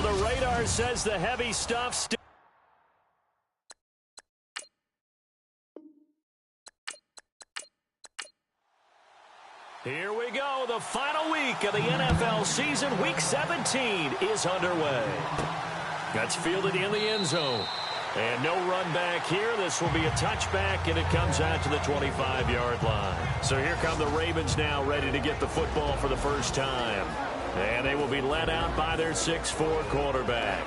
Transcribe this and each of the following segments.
the radar says the heavy stuff. Here we go. The final week of the NFL season. Week 17 is underway. That's fielded in the end zone. And no run back here. This will be a touchback, and it comes out to the 25-yard line. So here come the Ravens now, ready to get the football for the first time. And they will be led out by their 6'4" quarterback.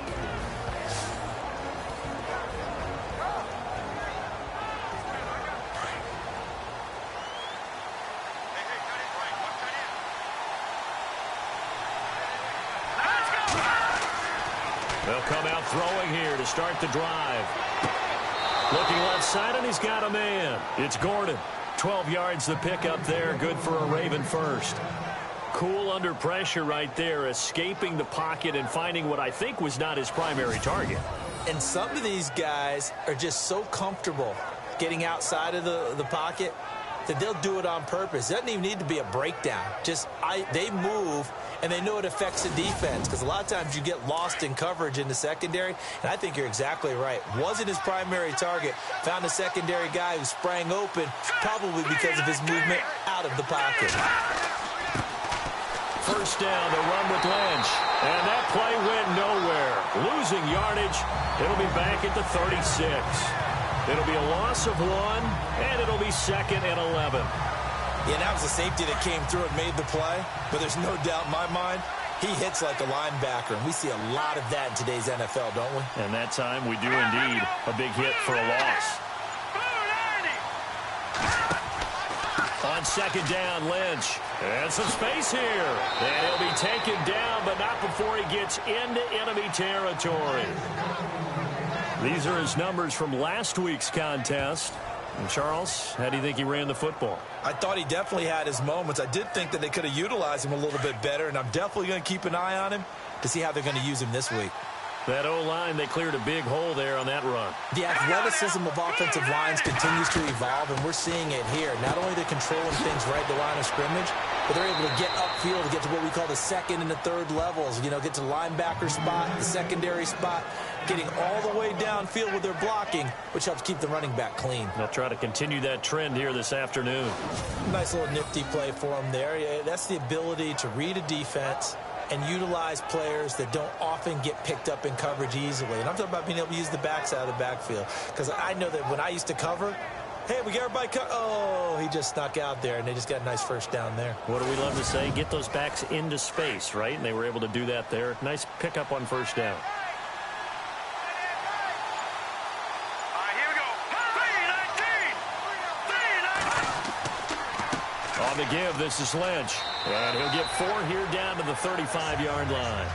They'll come out throwing here to start the drive. Looking left side, and he's got a man. It's Gordon. 12 yards the pickup there. Good for a Raven first. Cool under pressure right there, escaping the pocket and finding what I think was not his primary target. And some of these guys are just so comfortable getting outside of the pocket that they'll do it on purpose. It doesn't even need to be a breakdown. They move, and they know it affects the defense, because a lot of times you get lost in coverage in the secondary, and I think you're exactly right. Wasn't his primary target. Found a secondary guy who sprang open, probably because of his movement out of the pocket. First down, the run with Lynch. And that play went nowhere. Losing yardage. It'll be back at the 36. It'll be a loss of 1, and it'll be 2nd and 11. Yeah, that was the safety that came through and made the play. But there's no doubt in my mind, he hits like a linebacker. And we see a lot of that in today's NFL, don't we? And that time we do indeed. A big hit for a loss. On second down, Lynch. And some space here. And he'll be taken down, but not before he gets into enemy territory. These are his numbers from last week's contest. And Charles, how do you think he ran the football? I thought he definitely had his moments. I did think that they could have utilized him a little bit better, and I'm definitely going to keep an eye on him to see how they're going to use him this week. That O-line, they cleared a big hole there on that run. The athleticism of offensive lines continues to evolve, and we're seeing it here. Not only they're controlling things right at the line of scrimmage, but they're able to get upfield to get to what we call the second and the third levels. You know, get to the linebacker spot, the secondary spot, getting all the way downfield with their blocking, which helps keep the running back clean. They'll try to continue that trend here this afternoon. Nice little nifty play for them there. Yeah, that's the ability to read a defense and utilize players that don't often get picked up in coverage easily. And I'm talking about being able to use the backs out of the backfield. Because I know that when I used to cover, hey, we got everybody oh, he just snuck out there, and they just got a nice first down there. What do we love to say? Get those backs into space, right? And they were able to do that there. Nice pickup on first down. On the give, this is Lynch. And he'll get 4 here down to the 35-yard line.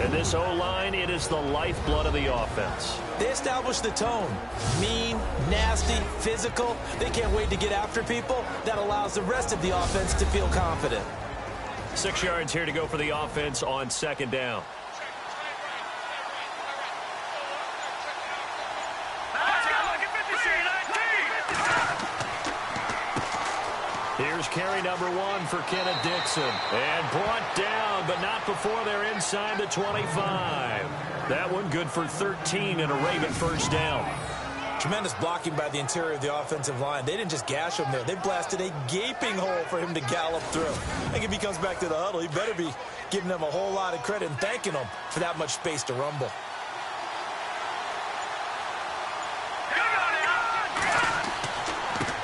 And this O-line, it is the lifeblood of the offense. They establish the tone. Mean, nasty, physical. They can't wait to get after people. That allows the rest of the offense to feel confident. 6 yards here to go for the offense on second down. Here's carry number 1 for Kenneth Dixon. And brought down, but not before they're inside the 25. That one good for 13 and a Raven first down. Tremendous blocking by the interior of the offensive line. They didn't just gash him there. They blasted a gaping hole for him to gallop through. I think if he comes back to the huddle, he better be giving them a whole lot of credit and thanking them for that much space to rumble.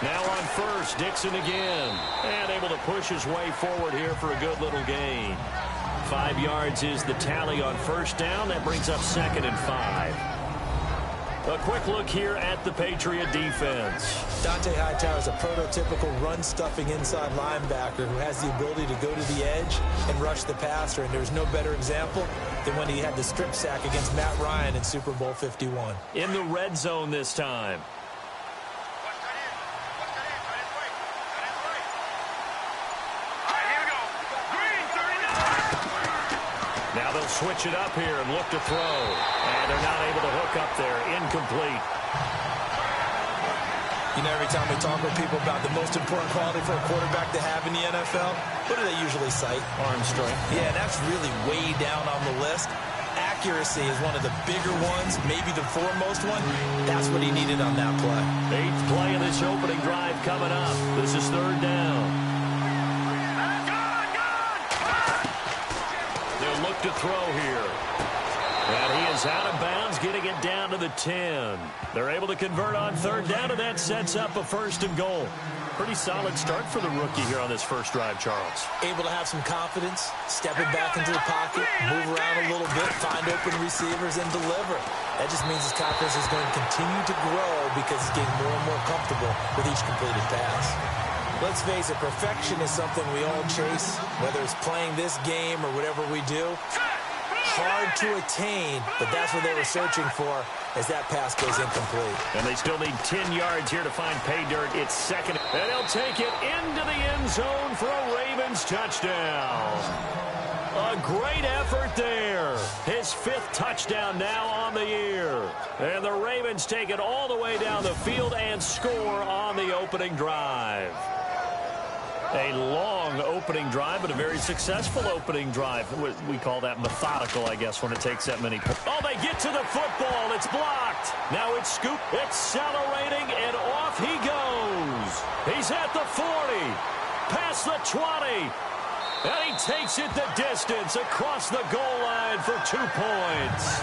Now on first, Dixon again. And able to push his way forward here for a good little gain. 5 yards is the tally on first down. That brings up 2nd and 5. A quick look here at the Patriot defense. Dante Hightower is a prototypical run-stuffing inside linebacker who has the ability to go to the edge and rush the passer. And there's no better example than when he had the strip sack against Matt Ryan in Super Bowl 51. In the red zone this time. Now they'll switch it up here and look to throw. And they're not able to hook up there. Incomplete. You know, every time we talk with people about the most important quality for a quarterback to have in the NFL, what do they usually cite? Arm strength. Yeah, that's really way down on the list. Accuracy is one of the bigger ones, maybe the foremost one. That's what he needed on that play. 8th play of this opening drive coming up. This is 3rd down. They'll look to throw here. And he is out of bounds, getting it down to the 10. They're able to convert on 3rd down, and that sets up a 1st and goal. Pretty solid start for the rookie here on this first drive, Charles. Able to have some confidence, stepping back into the pocket, move around a little bit, find open receivers, and deliver. That just means his confidence is going to continue to grow because he's getting more and more comfortable with each completed pass. Let's face it, perfection is something we all chase, whether it's playing this game or whatever we do. Hard to attain, but that's what they were searching for as that pass goes incomplete. And they still need 10 yards here to find pay dirt. It's 2nd. And he'll take it into the end zone for a Ravens touchdown. A great effort there. His 5th touchdown now on the year. And the Ravens take it all the way down the field and score on the opening drive. A long opening drive, but a very successful opening drive. We call that methodical, I guess, when it takes that many. Oh, they get to the football. It's blocked. Now it's scooped, accelerating, and off he goes. He's at the 40, past the 20, and he takes it the distance across the goal line for 2 points.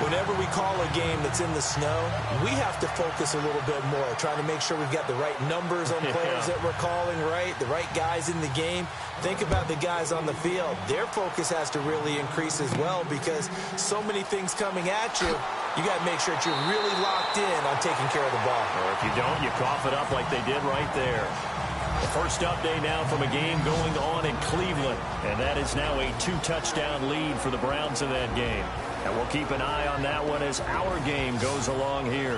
Whenever we call a game that's in the snow, we have to focus a little bit more, trying to make sure we've got the right numbers on players that we're calling right, the right guys in the game. Think about the guys on the field. Their focus has to really increase as well because so many things coming at you, you got to make sure that you're really locked in on taking care of the ball. Or if you don't, you cough it up like they did right there. The first update now from a game going on in Cleveland, and that is now a 2-touchdown lead for the Browns in that game. And we'll keep an eye on that one as our game goes along here.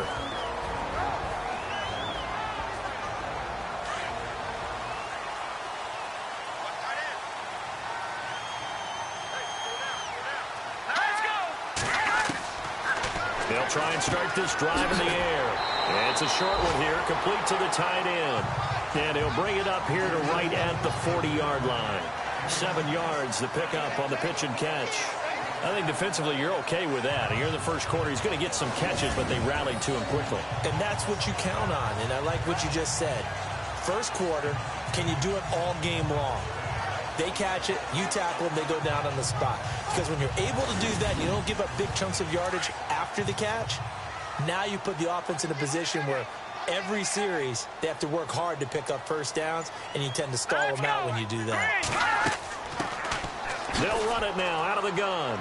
They'll try and start this drive in the air. And it's a short one here, complete to the tight end. And he'll bring it up here to right at the 40-yard line. 7 yards the pickup on the pitch and catch. I think defensively you're okay with that. Here in the first quarter, he's going to get some catches, but they rallied to him quickly. And that's what you count on, and I like what you just said. First quarter, can you do it all game long? They catch it, you tackle them, they go down on the spot. Because when you're able to do that, you don't give up big chunks of yardage after the catch. Now you put the offense in a position where every series they have to work hard to pick up first downs, and you tend to stall them out when you do that. They'll run it now out of the gun.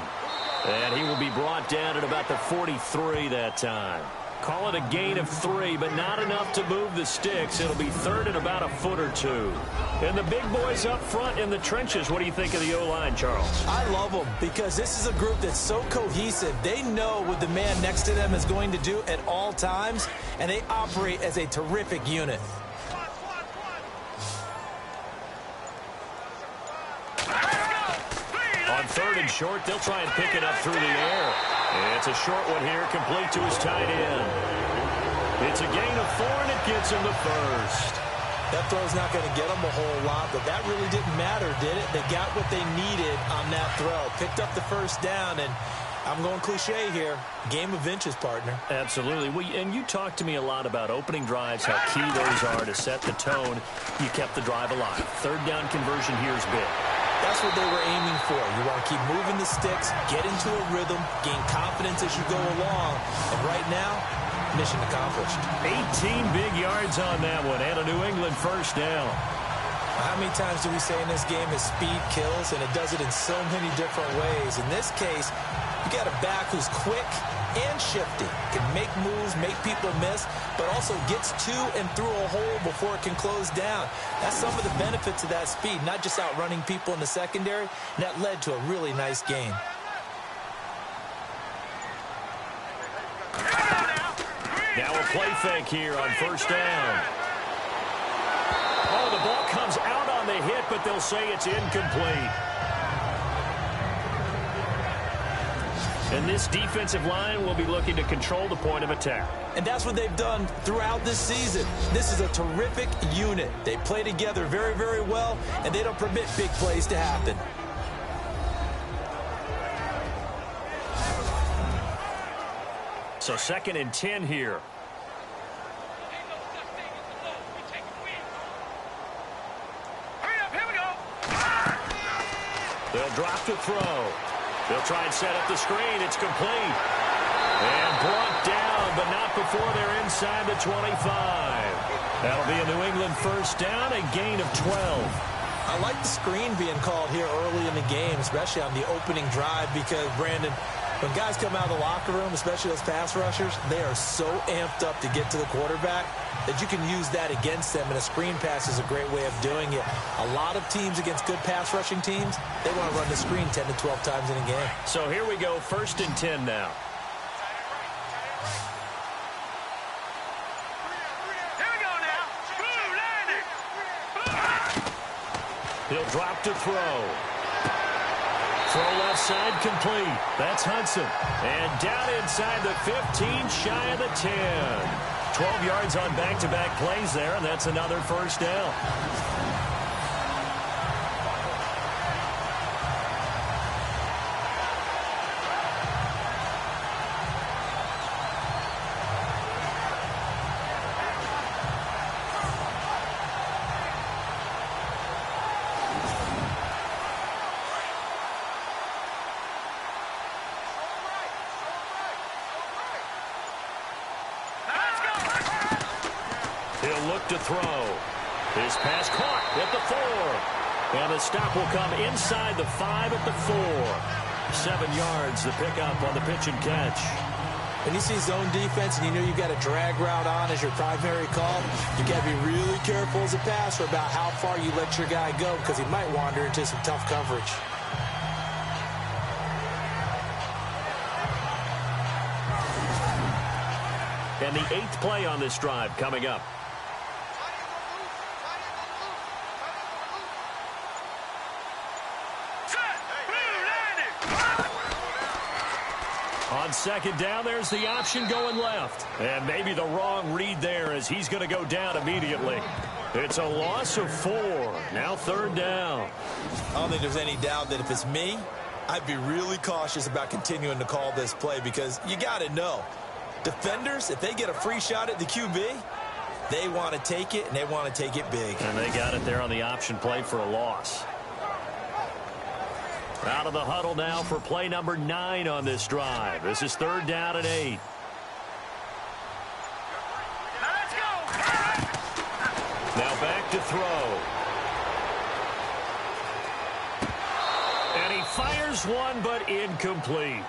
And he will be brought down at about the 43 that time. Call it a gain of 3, but not enough to move the sticks. It'll be 3rd and about a foot or 2. And the big boys up front in the trenches, what do you think of the O-line, Charles? I love them because this is a group that's so cohesive. They know what the man next to them is going to do at all times, and they operate as a terrific unit. On 3rd and short, they'll try and pick it up through the air. It's a short one here, complete to his tight end. It's a gain of 4, and it gets him the 1st. That throw's not going to get them a whole lot, but that really didn't matter, did it? They got what they needed on that throw. Picked up the first down, and I'm going cliche here. Game of inches, partner. Absolutely. And you talked to me a lot about opening drives, how key those are to set the tone. You kept the drive alive. 3rd down conversion here is big. That's what they were aiming for. You want to keep moving the sticks, get into a rhythm, gain confidence as you go along. And right now, mission accomplished. 18 big yards on that one, and a New England first down. How many times do we say in this game is speed kills, and it does it in so many different ways. In this case, you got a back who's quick and shifty, can make moves, make people miss, but also gets to and through a hole before it can close down. That's some of the benefits of that speed, not just outrunning people in the secondary, and that led to a really nice game. Now a play fake here on 1st down. Oh, the ball comes out on the hit, but they'll say it's incomplete. And this defensive line will be looking to control the point of attack. And that's what they've done throughout this season. This is a terrific unit. They play together very, very well, and they don't permit big plays to happen. So 2nd and 10 here. They'll drop to throw. They'll try and set up the screen. It's complete. And brought down, but not before they're inside the 25. That'll be a New England first down, a gain of 12. I like the screen being called here early in the game, especially on the opening drive, because, Brandon, when guys come out of the locker room, especially those pass rushers, they are so amped up to get to the quarterback that you can use that against them, and a screen pass is a great way of doing it. A lot of teams against good pass rushing teams, they want to run the screen 10 to 12 times in a game. So here we go, 1st and 10 now. He'll drop to throw. Throw left side complete. That's Hudson. And down inside the 15, shy of the 10. 12 yards on back-to-back plays there, and that's another first down. He'll look to throw. His pass caught at the 4. And the stop will come inside the 5 at the 4. 7 yards, the pickup on the pitch and catch. When you see zone defense and you know you've got a drag route on as your primary call, you got to be really careful as a passer about how far you let your guy go, because he might wander into some tough coverage. And the 8th play on this drive coming up. On 2nd down, there's the option going left. And maybe the wrong read there, as he's going to go down immediately. It's a loss of 4. Now 3rd down. I don't think there's any doubt that if it's me, I'd be really cautious about continuing to call this play, because you got to know, defenders, if they get a free shot at the QB, they want to take it, and they want to take it big. And they got it there on the option play for a loss. Out of the huddle now for play number 9 on this drive. This is 3rd down and 8. Let's go. Now back to throw. And he fires one, but incomplete.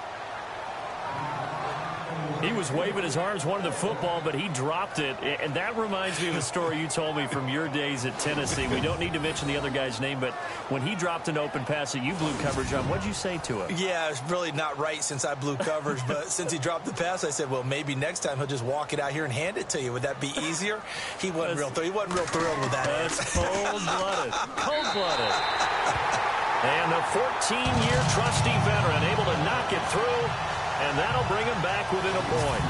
He was waving his arms, wanted the football, but he dropped it. And that reminds me of a story you told me from your days at Tennessee. We don't need to mention the other guy's name, but when he dropped an open pass that you blew coverage on, what did you say to him? Yeah, it's really not right since I blew coverage, but since he dropped the pass, I said, well, maybe next time he'll just walk it out here and hand it to you. Would that be easier? He wasn't real thrilled with that. That's cold-blooded. Cold-blooded. And the 14-year trusty veteran able to knock it through. And that'll bring him back within a point.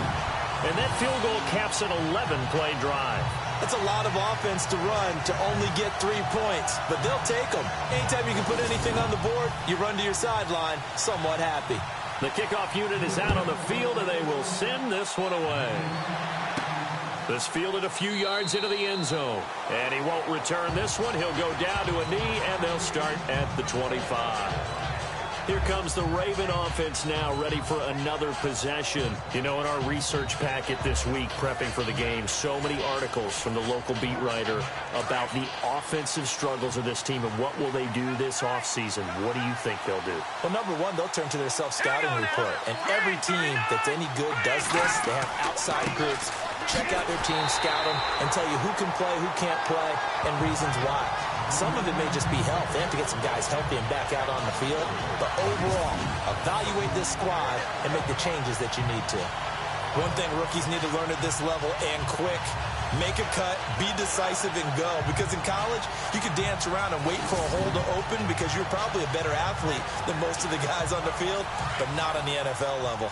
And that field goal caps an 11-play drive. That's a lot of offense to run to only get 3 points, but they'll take them. Anytime you can put anything on the board, you run to your sideline somewhat happy. The kickoff unit is out on the field, and they will send this one away. This fielded a few yards into the end zone. And he won't return this one. He'll go down to a knee, and they'll start at the 25. Here comes the Raven offense now, ready for another possession. You know, in our research packet this week, prepping for the game, so many articles from the local beat writer about the offensive struggles of this team and what will they do this offseason. What do you think they'll do? Well, number one, they'll turn to their self-scouting report. And every team that's any good does this. They have outside groups. Check out their team, scout them, and tell you who can play, who can't play, and reasons why. Some of it may just be health. They have to get some guys healthy and back out on the field. But overall, evaluate this squad and make the changes that you need to. One thing rookies need to learn at this level, and quick, make a cut, be decisive, and go. Because in college, you could dance around and wait for a hole to open because you're probably a better athlete than most of the guys on the field, but not on the NFL level.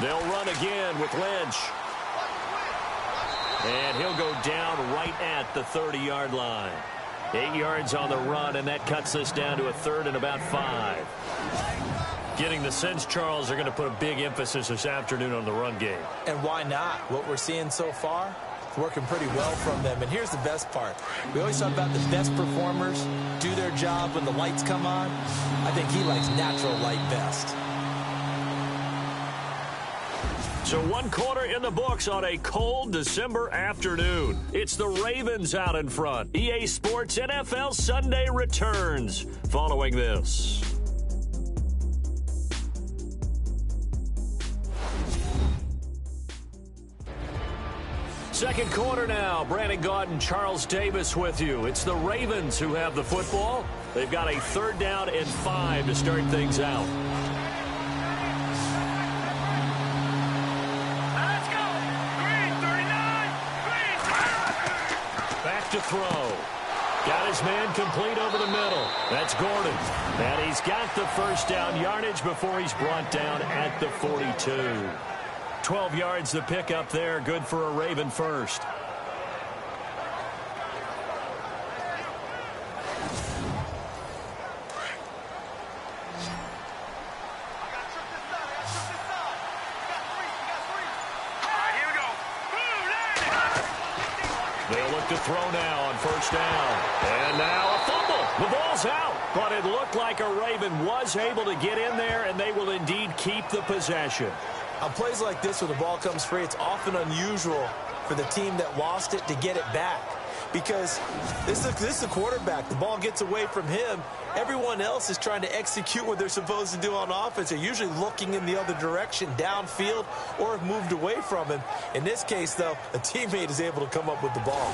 They'll run again with Lynch. And he'll go down right at the 30-yard line. 8 yards on the run, and that cuts this down to a 3rd and about 5. Getting the sense, Charles, are going to put a big emphasis this afternoon on the run game. And why not? What we're seeing so far, it's working pretty well from them. And here's the best part. We always talk about the best performers do their job when the lights come on. I think he likes natural light best. So 1 quarter in the books on a cold December afternoon. It's the Ravens out in front. EA Sports NFL Sunday returns following this. Second quarter now. Brandon Gaudin and Charles Davis with you. It's the Ravens who have the football. They've got a 3rd down and 5 to start things out. To throw. Got his man complete over the middle. That's Gordon. And he's got the 1st down yardage before he's brought down at the 42. 12 yards to pick up there. Good for a Raven first. To throw now on 1st down. And now a fumble. The ball's out. But it looked like a Raven was able to get in there, and they will indeed keep the possession. On plays like this where the ball comes free, it's often unusual for the team that lost it to get it back. Because this is the quarterback. The ball gets away from him. Everyone else is trying to execute what they're supposed to do on offense. They're usually looking in the other direction, downfield, or have moved away from him. In this case, though, a teammate is able to come up with the ball.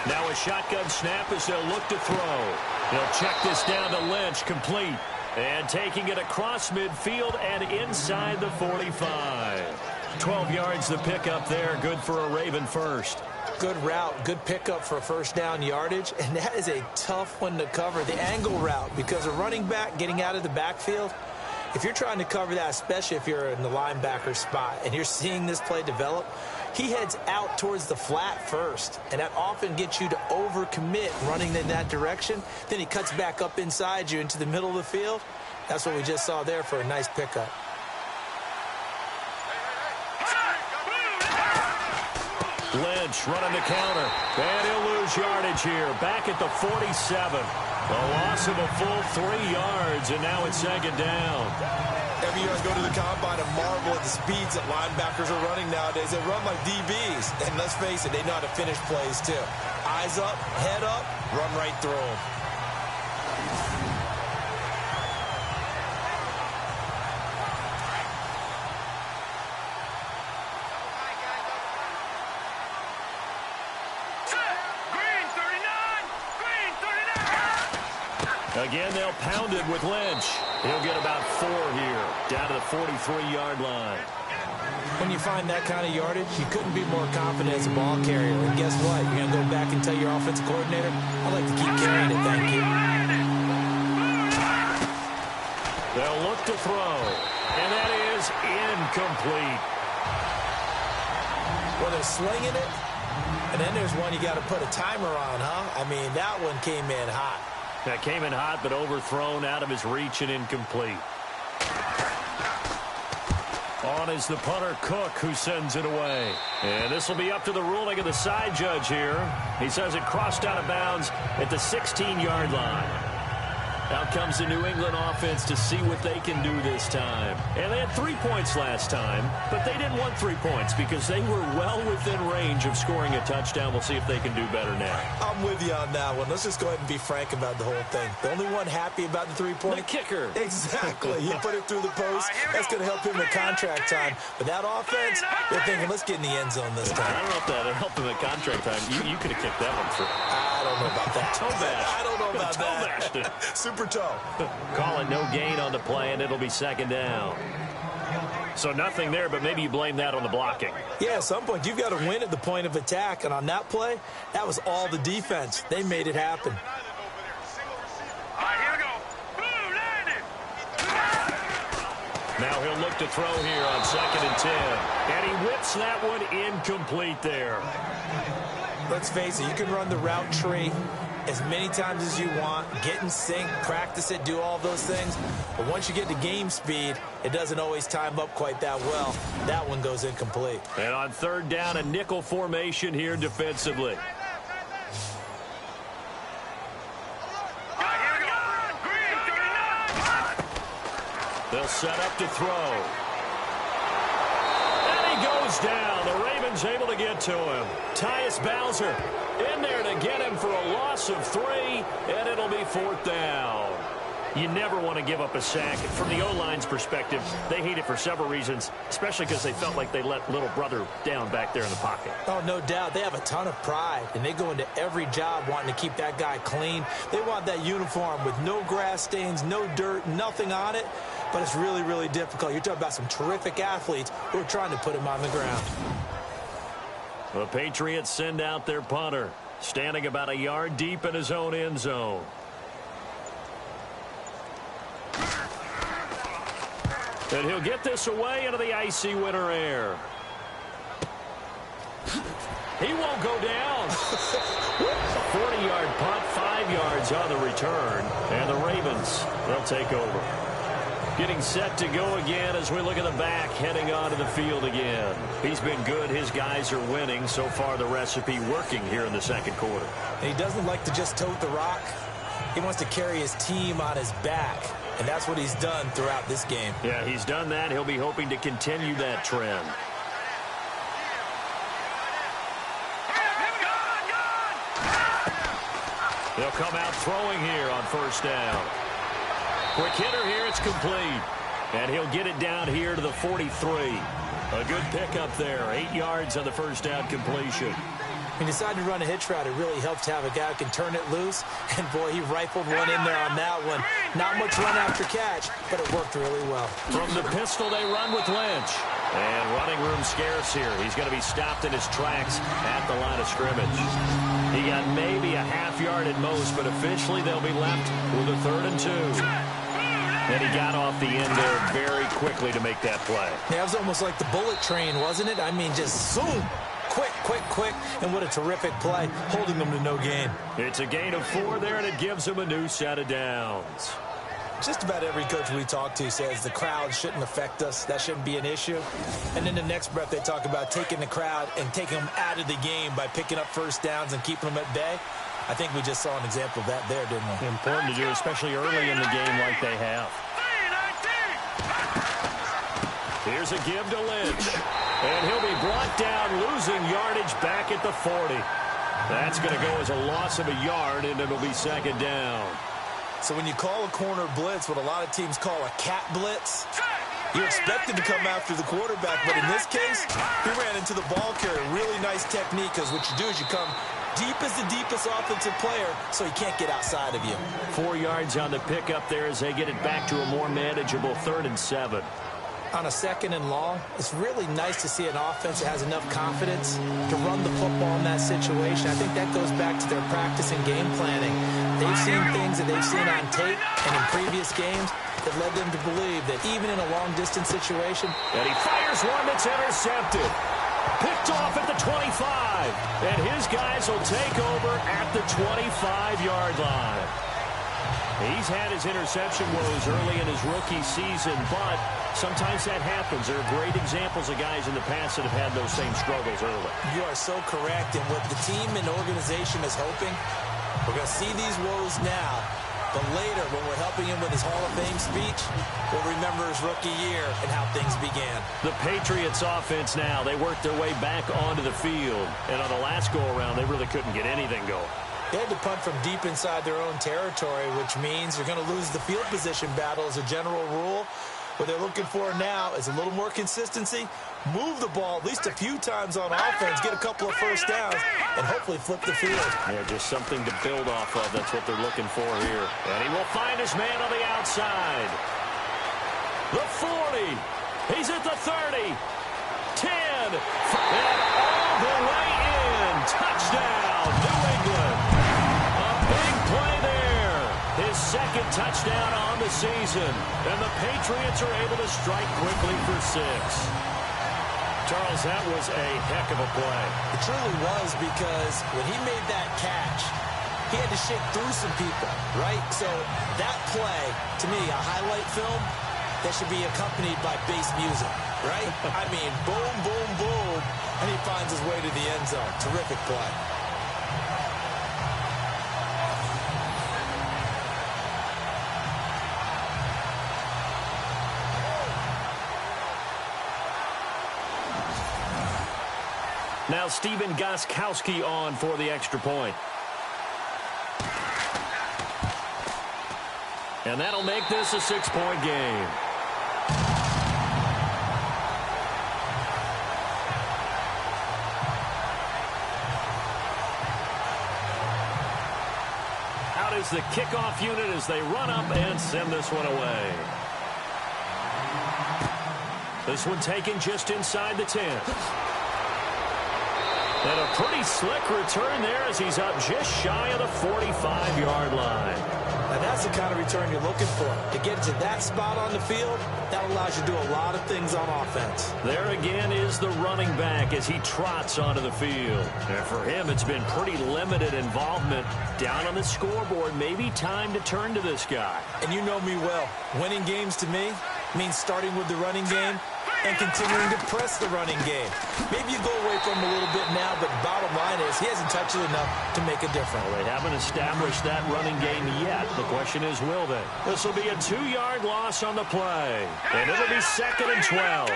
Now a shotgun snap as they'll look to throw. They'll check this down to Lynch, complete. And taking it across midfield and inside the 45. 12 yards to pick up there. Good for a Raven first. Good route, good pickup for 1st down yardage. And that is a tough one to cover, the angle route, because a running back getting out of the backfield, if you're trying to cover that, especially if you're in the linebacker spot and you're seeing this play develop, he heads out towards the flat first, and that often gets you to overcommit running in that direction. Then he cuts back up inside you into the middle of the field. That's what we just saw there for a nice pickup. Lynch running the counter, and he'll lose yardage here. Back at the 47. A loss of a full 3 yards, and now it's 2nd down. Every year I go to the combine and marvel at the speeds that linebackers are running nowadays. They run like DBs. And let's face it, they know how to finish plays too. Eyes up, head up, run right through them. Again, they'll pound it with Lynch. He'll get about 4 here, down to the 43-yard line. When you find that kind of yardage, you couldn't be more confident as a ball carrier. And guess what? You're going to go back and tell your offensive coordinator, I'd like to keep carrying it, thank you. They'll look to throw, and that is incomplete. Well, they're slinging it, and then there's one you got to put a timer on, huh? I mean, that one came in hot. That came in hot, but overthrown out of his reach and incomplete. On is the punter, Cook, who sends it away. And this will be up to the ruling of the side judge here. He says it crossed out of bounds at the 16-yard line. Out comes the New England offense to see what they can do this time. And they had 3 points last time, but they didn't want 3 points because they were well within range of scoring a touchdown. We'll see if they can do better now. I'm with you on that one. Let's just go ahead and be frank about the whole thing. The only one happy about the 3-point? The kicker. Exactly. He put it through the post. That's going to help him in contract time. But that offense, they're thinking, let's get in the end zone this time. I don't know if that helped him at contract time. You could have kicked that one through. I don't know about that. Toe bash. I don't know about Toe bashed it. that. Super toe. Call it no gain on the play, and it'll be second down. So nothing there, but maybe you blame that on the blocking. Yeah, at some point, you've got to win at the point of attack. And on that play, that was all the defense. They made it happen. All right, here we go. Boom, landed. Now he'll look to throw here on 2nd and 10. And he whips that one incomplete there. Let's face it, you can run the route tree as many times as you want, get in sync, practice it, do all those things. But once you get to game speed, it doesn't always time up quite that well. That one goes incomplete. And on 3rd down, a nickel formation here defensively. All right, here we go. Green, 39. They'll set up to throw. And he goes down. The Ravens able to get to him. Tyus Bowser in there to get him for a loss of 3, and it'll be 4th down. You never want to give up a sack. From the O-line's perspective, they hate it for several reasons, especially because they felt like they let little brother down back there in the pocket. Oh, no doubt. They have a ton of pride, and they go into every job wanting to keep that guy clean. They want that uniform with no grass stains, no dirt, nothing on it, but it's really, really difficult. You're talking about some terrific athletes who are trying to put him on the ground. The Patriots send out their punter, standing about a yard deep in his own end zone. And he'll get this away into the icy winter air. He won't go down. A 40-yard punt, 5 yards on the return. And the Ravens, they'll take over. Getting set to go again as we look at the back, heading onto the field again. He's been good. His guys are winning. So far, the recipe working here in the 2nd quarter. And he doesn't like to just tote the rock. He wants to carry his team on his back, and that's what he's done throughout this game. Yeah, he's done that. He'll be hoping to continue that trend. They'll come out throwing here on 1st down. Quick hitter here, it's complete. And he'll get it down here to the 43. A good pickup there, 8 yards on the 1st down completion. He decided to run a hitch route. It really helps to have a guy who can turn it loose. And, boy, he rifled one in there on that one. Not much run after catch, but it worked really well. From the pistol, they run with Lynch. And running room scarce here. He's going to be stopped in his tracks at the line of scrimmage. He got maybe a half yard at most, but officially they'll be left with a 3rd and 2. And he got off the end there very quickly to make that play. Yeah, it was almost like the bullet train, wasn't it? I mean, just zoom. Quick, quick, quick. And what a terrific play, holding them to no gain. It's a gain of 4 there, and it gives him a new set of downs. Just about every coach we talk to says the crowd shouldn't affect us. That shouldn't be an issue. And in the next breath, they talk about taking the crowd and taking them out of the game by picking up 1st downs and keeping them at bay. I think we just saw an example of that there, didn't we? Important to do, especially early in the game like they have. Here's a give to Lynch. And he'll be brought down, losing yardage back at the 40. That's going to go as a loss of a yard, and it'll be 2nd down. So when you call a corner blitz, what a lot of teams call a cat blitz, you expect him to come after the quarterback. But in this case, he ran into the ball carrier. Really nice technique, because what you do is you come deep as the deepest offensive player, so he can't get outside of you. 4 yards on the pickup there as they get it back to a more manageable 3rd and 7. On a 2nd and long, it's really nice to see an offense that has enough confidence to run the football in that situation. I think that goes back to their practice and game planning. They've seen things that they've seen on tape and in previous games that led them to believe that even in a long-distance situation. And he fires one that's intercepted. Picked off at the 25. And his guys will take over at the 25-yard line. He's had his interception woes early in his rookie season, but sometimes that happens. There are great examples of guys in the past that have had those same struggles early. You are so correct. And what the team and organization is hoping, we're going to see these woes now, But later, when we're helping him with his Hall of Fame speech, we'll remember his rookie year and how things began. The Patriots offense now, they worked their way back onto the field. And on the last go-around, they really couldn't get anything going. They had to punt from deep inside their own territory, which means you're going to lose the field position battle as a general rule. What they're looking for now is a little more consistency, move the ball at least a few times on offense, get a couple of first downs, and hopefully flip the field. Yeah, just something to build off of. That's what they're looking for here. And he will find his man on the outside. The 40. He's at the 30. 10. And all the way in. Touchdown, New England. A big play there. His second touchdown on the season. And the Patriots are able to strike quickly for 6. Charles, that was a heck of a play. It truly was, because when he made that catch, he had to shake through some people, right? So that play, to me, a highlight film that should be accompanied by bass music, right? I mean, boom, boom, boom, and he finds his way to the end zone. Terrific play. Now Steven Gostkowski on for the extra point. And that'll make this a 6-point game. Out is the kickoff unit as they run up and send this one away. This one taken just inside the 10. And a pretty slick return there as he's up just shy of the 45-yard line. And that's the kind of return you're looking for. To get to that spot on the field, that allows you to do a lot of things on offense. There again is the running back as he trots onto the field. And for him, it's been pretty limited involvement down on the scoreboard. Maybe time to turn to this guy. And you know me well. Winning games to me means starting with the running game and continuing to press the running game. Maybe you go away from him a little bit now, but bottom line is he hasn't touched it enough to make a difference. Well, they haven't established that running game yet. The question is, will they? This will be a 2-yard loss on the play. And it'll be 2nd and 12.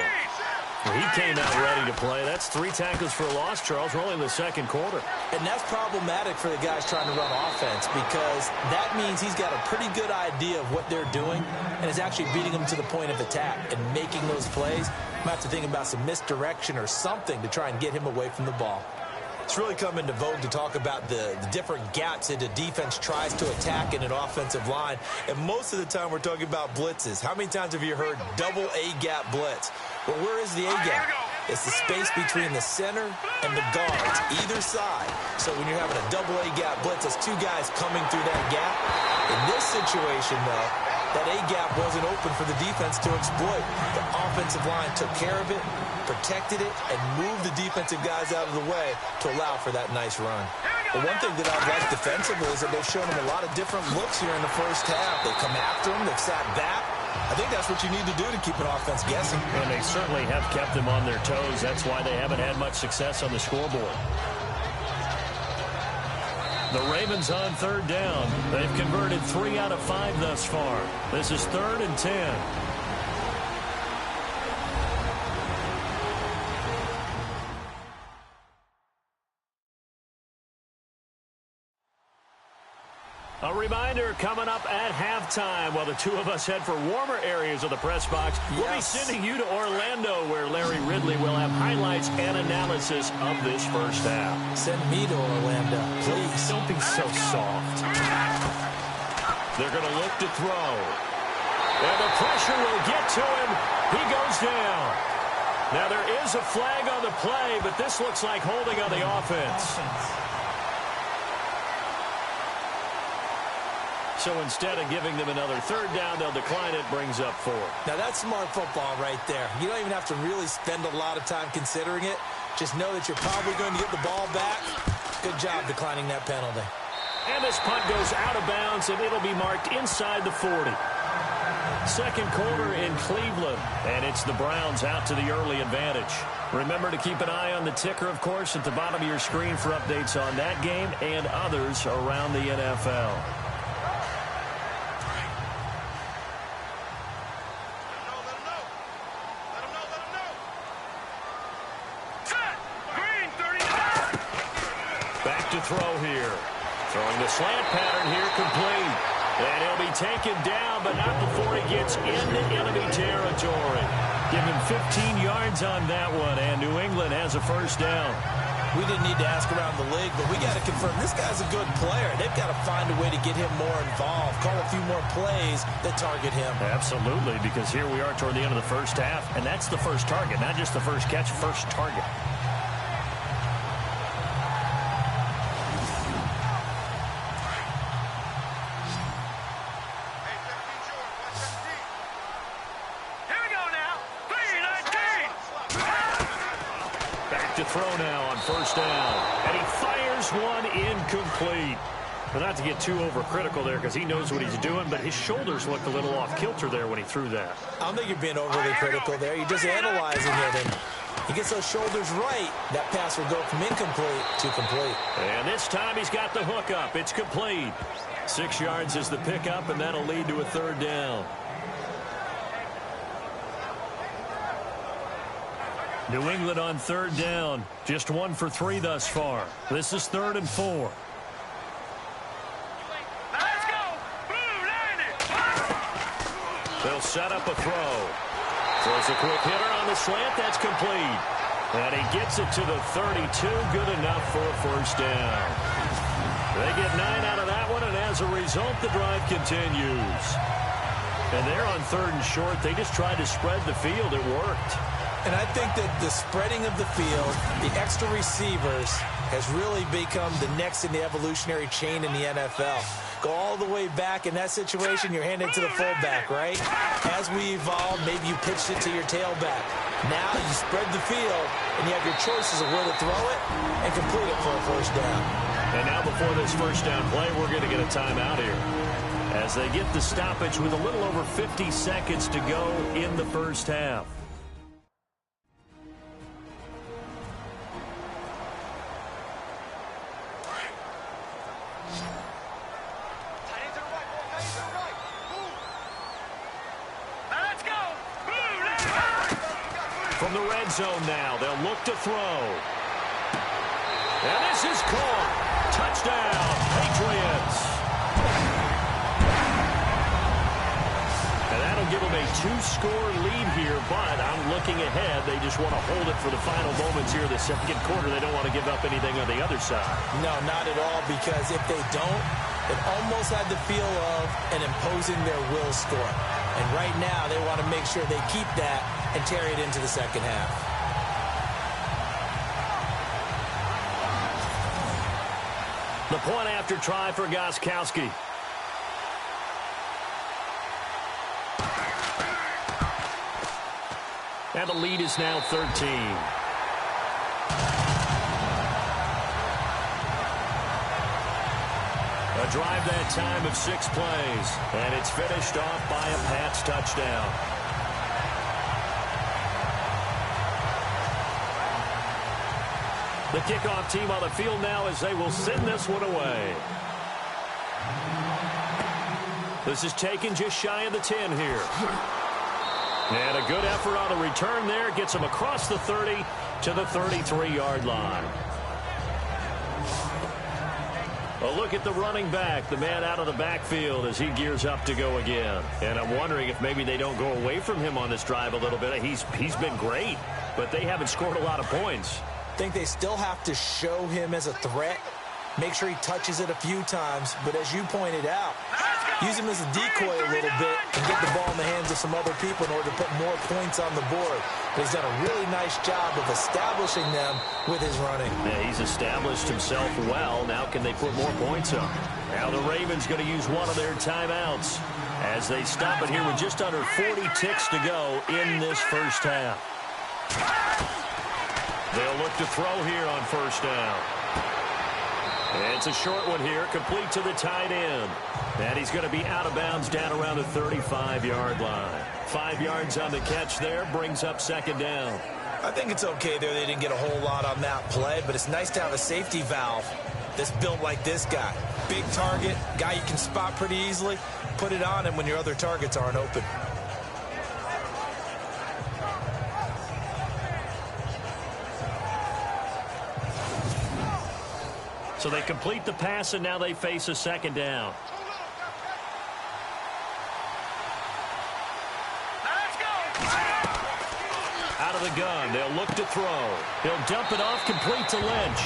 Well, he came out ready to play. That's 3 tackles for a loss, Charles. We're only in the second quarter. And that's problematic for the guys trying to run offense, because that means he's got a pretty good idea of what they're doing and is actually beating them to the point of attack and making those plays. I'm going to have to think about some misdirection or something to try and get him away from the ball. It's really come into vogue to talk about the different gaps that the defense tries to attack in an offensive line. And most of the time we're talking about blitzes. How many times have you heard double A-gap blitz? Well, where is the A-gap? It's the space between the center and the guards, either side. So when you're having a double A-gap blitz, it's 2 guys coming through that gap. In this situation, though, that A-gap wasn't open for the defense to exploit. The offensive line took care of it, protected it, and moved the defensive guys out of the way to allow for that nice run. But one thing that I've liked defensively is that they've shown them a lot of different looks here in the first half. They come after them, they've sat back. I think that's what you need to do to keep an offense guessing. And they certainly have kept them on their toes. That's why they haven't had much success on the scoreboard. The Ravens on 3rd down. They've converted 3 out of 5 thus far. This is 3rd and 10. A reminder coming up at halftime while the 2 of us head for warmer areas of the press box. We'll be sending you to Orlando where Larry Ridley will have highlights and analysis of this first half. Send me to Orlando, please. Don't be so soft. They're going to look to throw. And the pressure will get to him. He goes down. Now there is a flag on the play, but this looks like holding on the offense. So instead of giving them another 3rd down, they'll decline it, brings up 4. Now that's smart football right there. You don't even have to really spend a lot of time considering it. Just know that you're probably going to get the ball back. Good job declining that penalty. And this punt goes out of bounds, and it'll be marked inside the 40. Second quarter in Cleveland, and it's the Browns out to the early advantage. Remember to keep an eye on the ticker, of course, at the bottom of your screen for updates on that game and others around the NFL. Throwing the slant pattern here, complete. And he'll be taken down, but not before he gets into enemy territory. Give him 15 yards on that one, and New England has a first down. We didn't need to ask around the league, but we got to confirm this guy's a good player. They've got to find a way to get him more involved, call a few more plays that target him. Absolutely, because here we are toward the end of the first half, and that's the first target, not just the first catch, first target. To throw now on first down, and he fires one incomplete. Well, not to get too overcritical there because he knows what he's doing, but his shoulders looked a little off kilter there when he threw that. I don't think you're being overly critical there. You're just analyzing it, and he gets those shoulders right. That pass will go from incomplete to complete. And this time he's got the hook up. It's complete. 6 yards is the pickup, and that'll lead to a third down. New England on third down. Just 1 for 3 thus far. This is 3rd and 4. Let's go! Blue, They'll set up a throw. Throws a quick hitter on the slant. That's complete. And he gets it to the 32. Good enough for a first down. They get 9 out of that one, and as a result, the drive continues. And they're on 3rd and short. They just tried to spread the field. It worked. And I think that the spreading of the field, the extra receivers, has really become the next in the evolutionary chain in the NFL. Go all the way back in that situation, you're handing it to the fullback, right? As we evolve, maybe you pitched it to your tailback. Now you spread the field, and you have your choices of where to throw it and complete it for a first down. And now before this first down play, we're going to get a timeout here. As they get the stoppage with a little over 50 seconds to go in the first half. From the red zone now, they'll look to throw. And this is caught. Touchdown, Patriots. And that'll give them a 2-score lead here, but I'm looking ahead. They just want to hold it for the final moments here in the second quarter. They don't want to give up anything on the other side. No, not at all, because if they don't, it almost had the feel of an imposing their will score. And right now, they want to make sure they keep that and carry it into the second half. The point after try for Gostkowski. And the lead is now 13. A drive that time of 6 plays. And it's finished off by a Pats touchdown. The kickoff team on the field now as they will send this one away. This is taken just shy of the 10 here. And a good effort on the return there. Gets him across the 30 to the 33-yard line. A look at the running back, the man out of the backfield as he gears up to go again. And I'm wondering if maybe they don't go away from him on this drive a little bit. He's been great, but they haven't scored a lot of points. I think they still have to show him as a threat, make sure he touches it a few times, but as you pointed out, use him as a decoy a little bit and get the ball in the hands of some other people in order to put more points on the board. But he's done a really nice job of establishing them with his running. Yeah, he's established himself well. Now can they put more points up? Now the Ravens going to use one of their timeouts as they stop it here with just under 40 ticks to go in this first half. They'll look to throw here on first down. And it's a short one here, complete to the tight end. And he's going to be out of bounds down around the 35-yard line. 5 yards on the catch there, brings up second down. I think it's okay there. They didn't get a whole lot on that play, but it's nice to have a safety valve that's built like this guy. Big target, guy you can spot pretty easily. Put it on him when your other targets aren't open. So they complete the pass, and now they face a second down. Out of the gun, they'll look to throw. He'll dump it off complete to Lynch.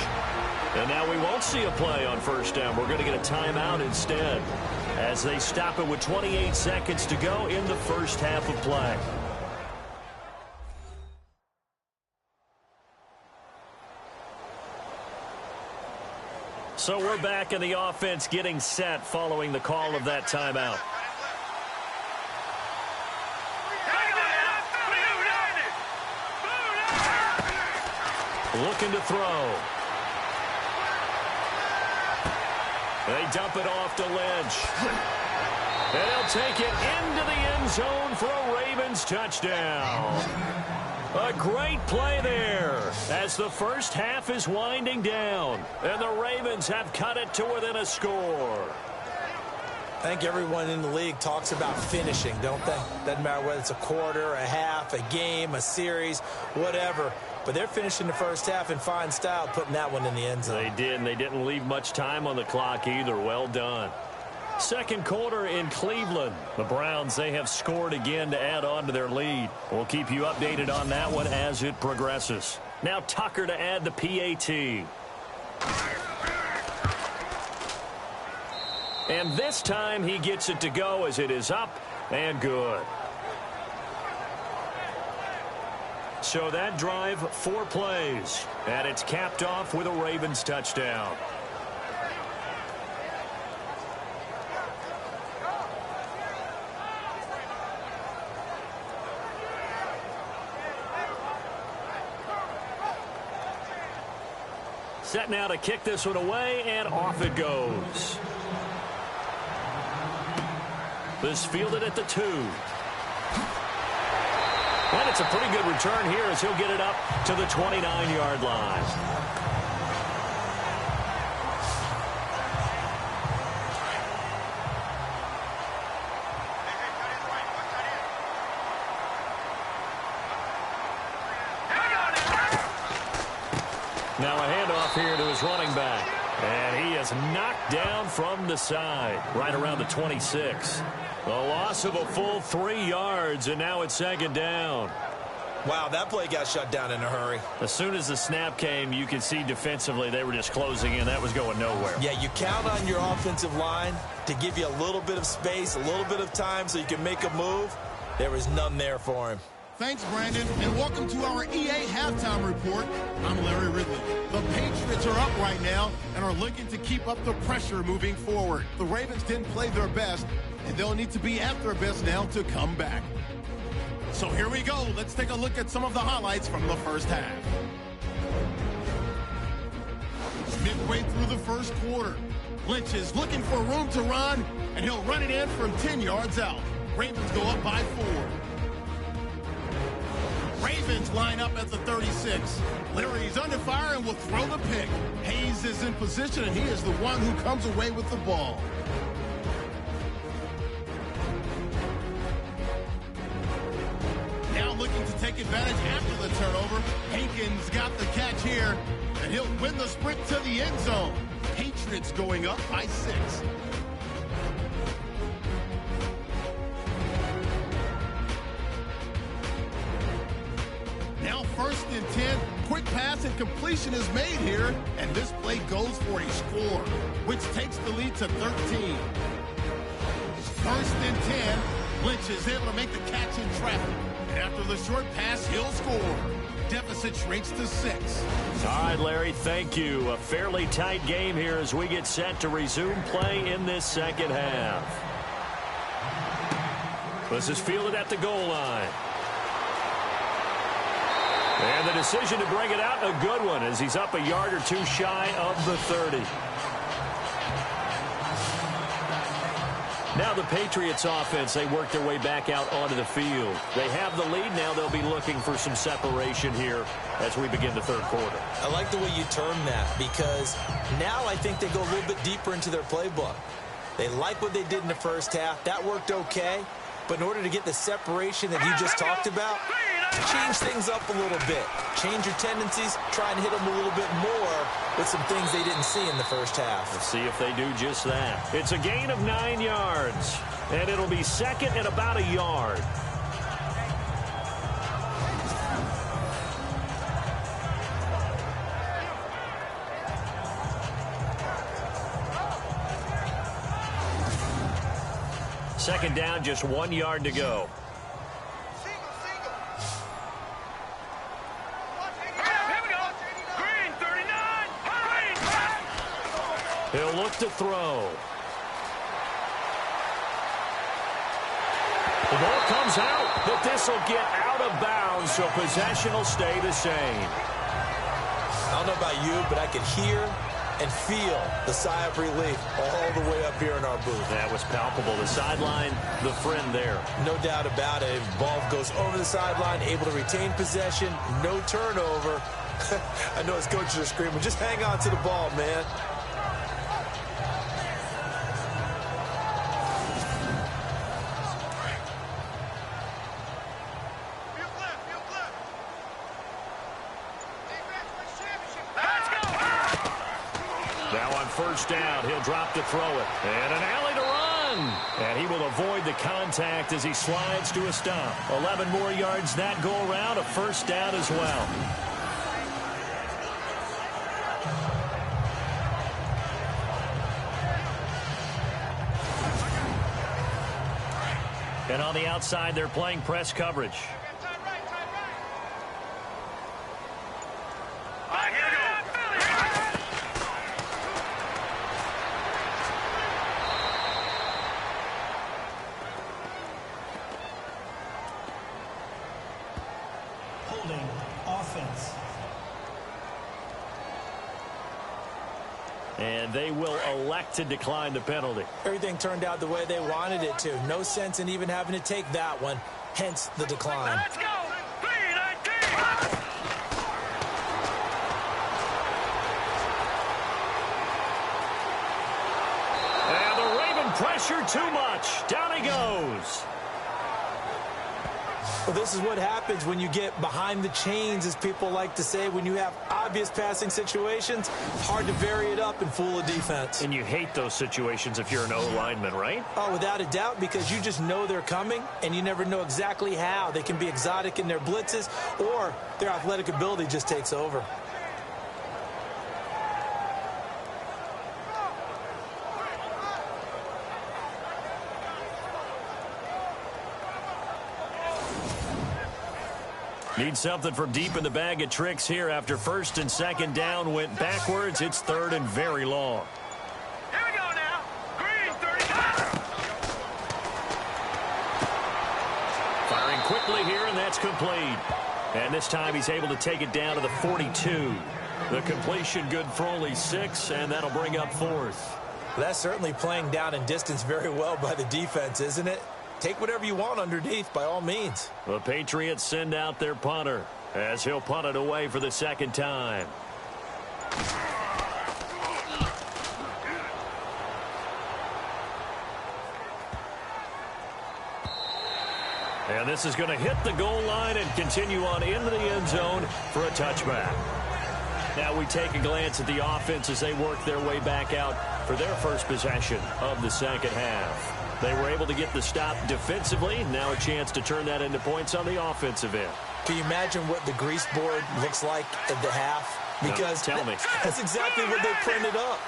And now we won't see a play on first down. We're going to get a timeout instead as they stop it with 28 seconds to go in the first half of play. So we're back in the offense getting set following the call of that timeout. Looking to throw. They dump it off to Lynch. And he'll take it into the end zone for a Ravens touchdown. A great play there as the first half is winding down. And the Ravens have cut it to within a score. I think everyone in the league talks about finishing, don't they? Doesn't matter whether it's a quarter, a half, a game, a series, whatever. But they're finishing the first half in fine style, putting that one in the end zone. They did, and they didn't leave much time on the clock either. Well done. Second quarter in Cleveland. The Browns, they have scored again to add on to their lead. We'll keep you updated on that one as it progresses. Now Tucker to add the PAT. And this time he gets it to go as it is up and good. So that drive, 4 plays, and it's capped off with a Ravens touchdown. Set now to kick this one away, and off it goes. This fielded at the 2. And it's a pretty good return here as he'll get it up to the 29-yard line. Now a handoff here to his running back. And he is knocked down from the side, right around the 26. A loss of a full 3 yards, and now it's second down. Wow, that play got shut down in a hurry. As soon as the snap came, you could see defensively they were just closing in. That was going nowhere. Yeah, you count on your offensive line to give you a little bit of space, a little bit of time so you can make a move. There was none there for him. Thanks, Brandon, and welcome to our EA Halftime Report. I'm Larry Ridley. The Patriots are up right now and are looking to keep up the pressure moving forward. The Ravens didn't play their best, and they'll need to be at their best now to come back. So here we go. Let's take a look at some of the highlights from the first half. Midway through the first quarter, Lynch is looking for room to run, and he'll run it in from 10 yards out. Ravens go up by 4. Ravens line up at the 36. Larry's under fire and will throw the pick. Hayes is in position, and he is the one who comes away with the ball. Now looking to take advantage after the turnover. Hankins got the catch here, and he'll win the sprint to the end zone. Patriots going up by 6. Now 1st and 10, quick pass and completion is made here, and this play goes for a score, which takes the lead to 13. 1st and 10, Lynch is able to make the catch in traffic, and after the short pass, he'll score. Deficit shrinks to 6. All right, Larry, thank you. A fairly tight game here as we get set to resume play in this second half. This is fielded at the goal line. And the decision to bring it out, a good one, as he's up a yard or 2 shy of the 30. Now the Patriots offense, they work their way back out onto the field. They have the lead. Now they'll be looking for some separation here as we begin the third quarter. I like the way you term that, because now I think they go a little bit deeper into their playbook. They like what they did in the first half. That worked okay. But in order to get the separation that you just talked about, change things up a little bit. Change your tendencies. Try and hit them a little bit more with some things they didn't see in the first half. Let's see if they do just that. It's a gain of 9 yards, and it'll be second and about a yard. Second down, just 1 yard to go. He'll look to throw. The ball comes out, but this will get out of bounds, so possession will stay the same. I don't know about you, but I could hear and feel the sigh of relief all the way up here in our booth. That was palpable. The sideline, the friend there. No doubt about it. If the ball goes over the sideline, able to retain possession, no turnover. I know his coaches are screaming, just hang on to the ball, man. First down, he'll drop to throw it. And an alley to run. And he will avoid the contact as he slides to a stop. 11 more yards that go around, a first down as well. And on the outside, they're playing press coverage. And they will elect to decline the penalty. Everything turned out the way they wanted it to. No sense in even having to take that one, hence the decline. Let's go! And the Raven pressure too much. Down he goes. Well, this is what happens when you get behind the chains, as people like to say. When you have obvious passing situations, hard to vary it up and fool a defense. And you hate those situations if you're an O-lineman, right? Oh, without a doubt, because you just know they're coming, and you never know exactly how. They can be exotic in their blitzes, or their athletic ability just takes over. Need something from deep in the bag of tricks here after first and second down went backwards. It's third and very long. Here we go now. Green 35. Firing quickly here, and that's complete. And this time he's able to take it down to the 42. The completion good for only 6, and that'll bring up fourth. That's certainly playing down in distance very well by the defense, isn't it? Take whatever you want underneath, by all means. The Patriots send out their punter as he'll punt it away for the second time. And this is going to hit the goal line and continue on into the end zone for a touchback. Now we take a glance at the offense as they work their way back out for their first possession of the second half. They were able to get the stop defensively. Now a chance to turn that into points on the offensive end. Can you imagine what the grease board looks like at the half? Because no, tell me. That's exactly what they printed up.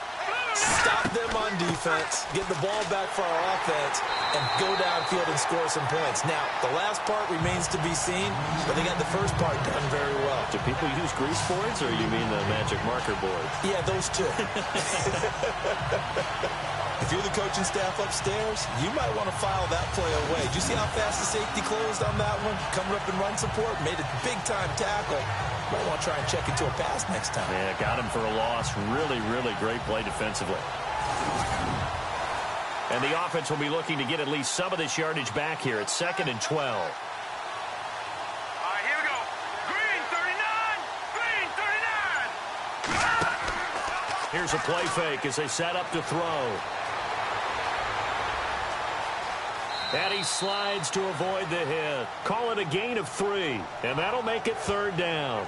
Stop them on defense, get the ball back for our offense, and go downfield and score some points. Now, the last part remains to be seen, but they got the first part done very well. Do people use grease boards, or you mean the magic marker boards? Yeah, those two. If you're the coaching staff upstairs, you might want to file that play away. Did you see how fast the safety closed on that one? Coming up in run support, made a big-time tackle. Might want to try and check into a pass next time. Yeah, got him for a loss. Really, really great play defensively. And the offense will be looking to get at least some of this yardage back here. It's 2nd and 12. All right, here we go. Green 39. Green 39. Here's a play fake as they set up to throw. And he slides to avoid the hit. Call it a gain of 3, and that'll make it 3rd down.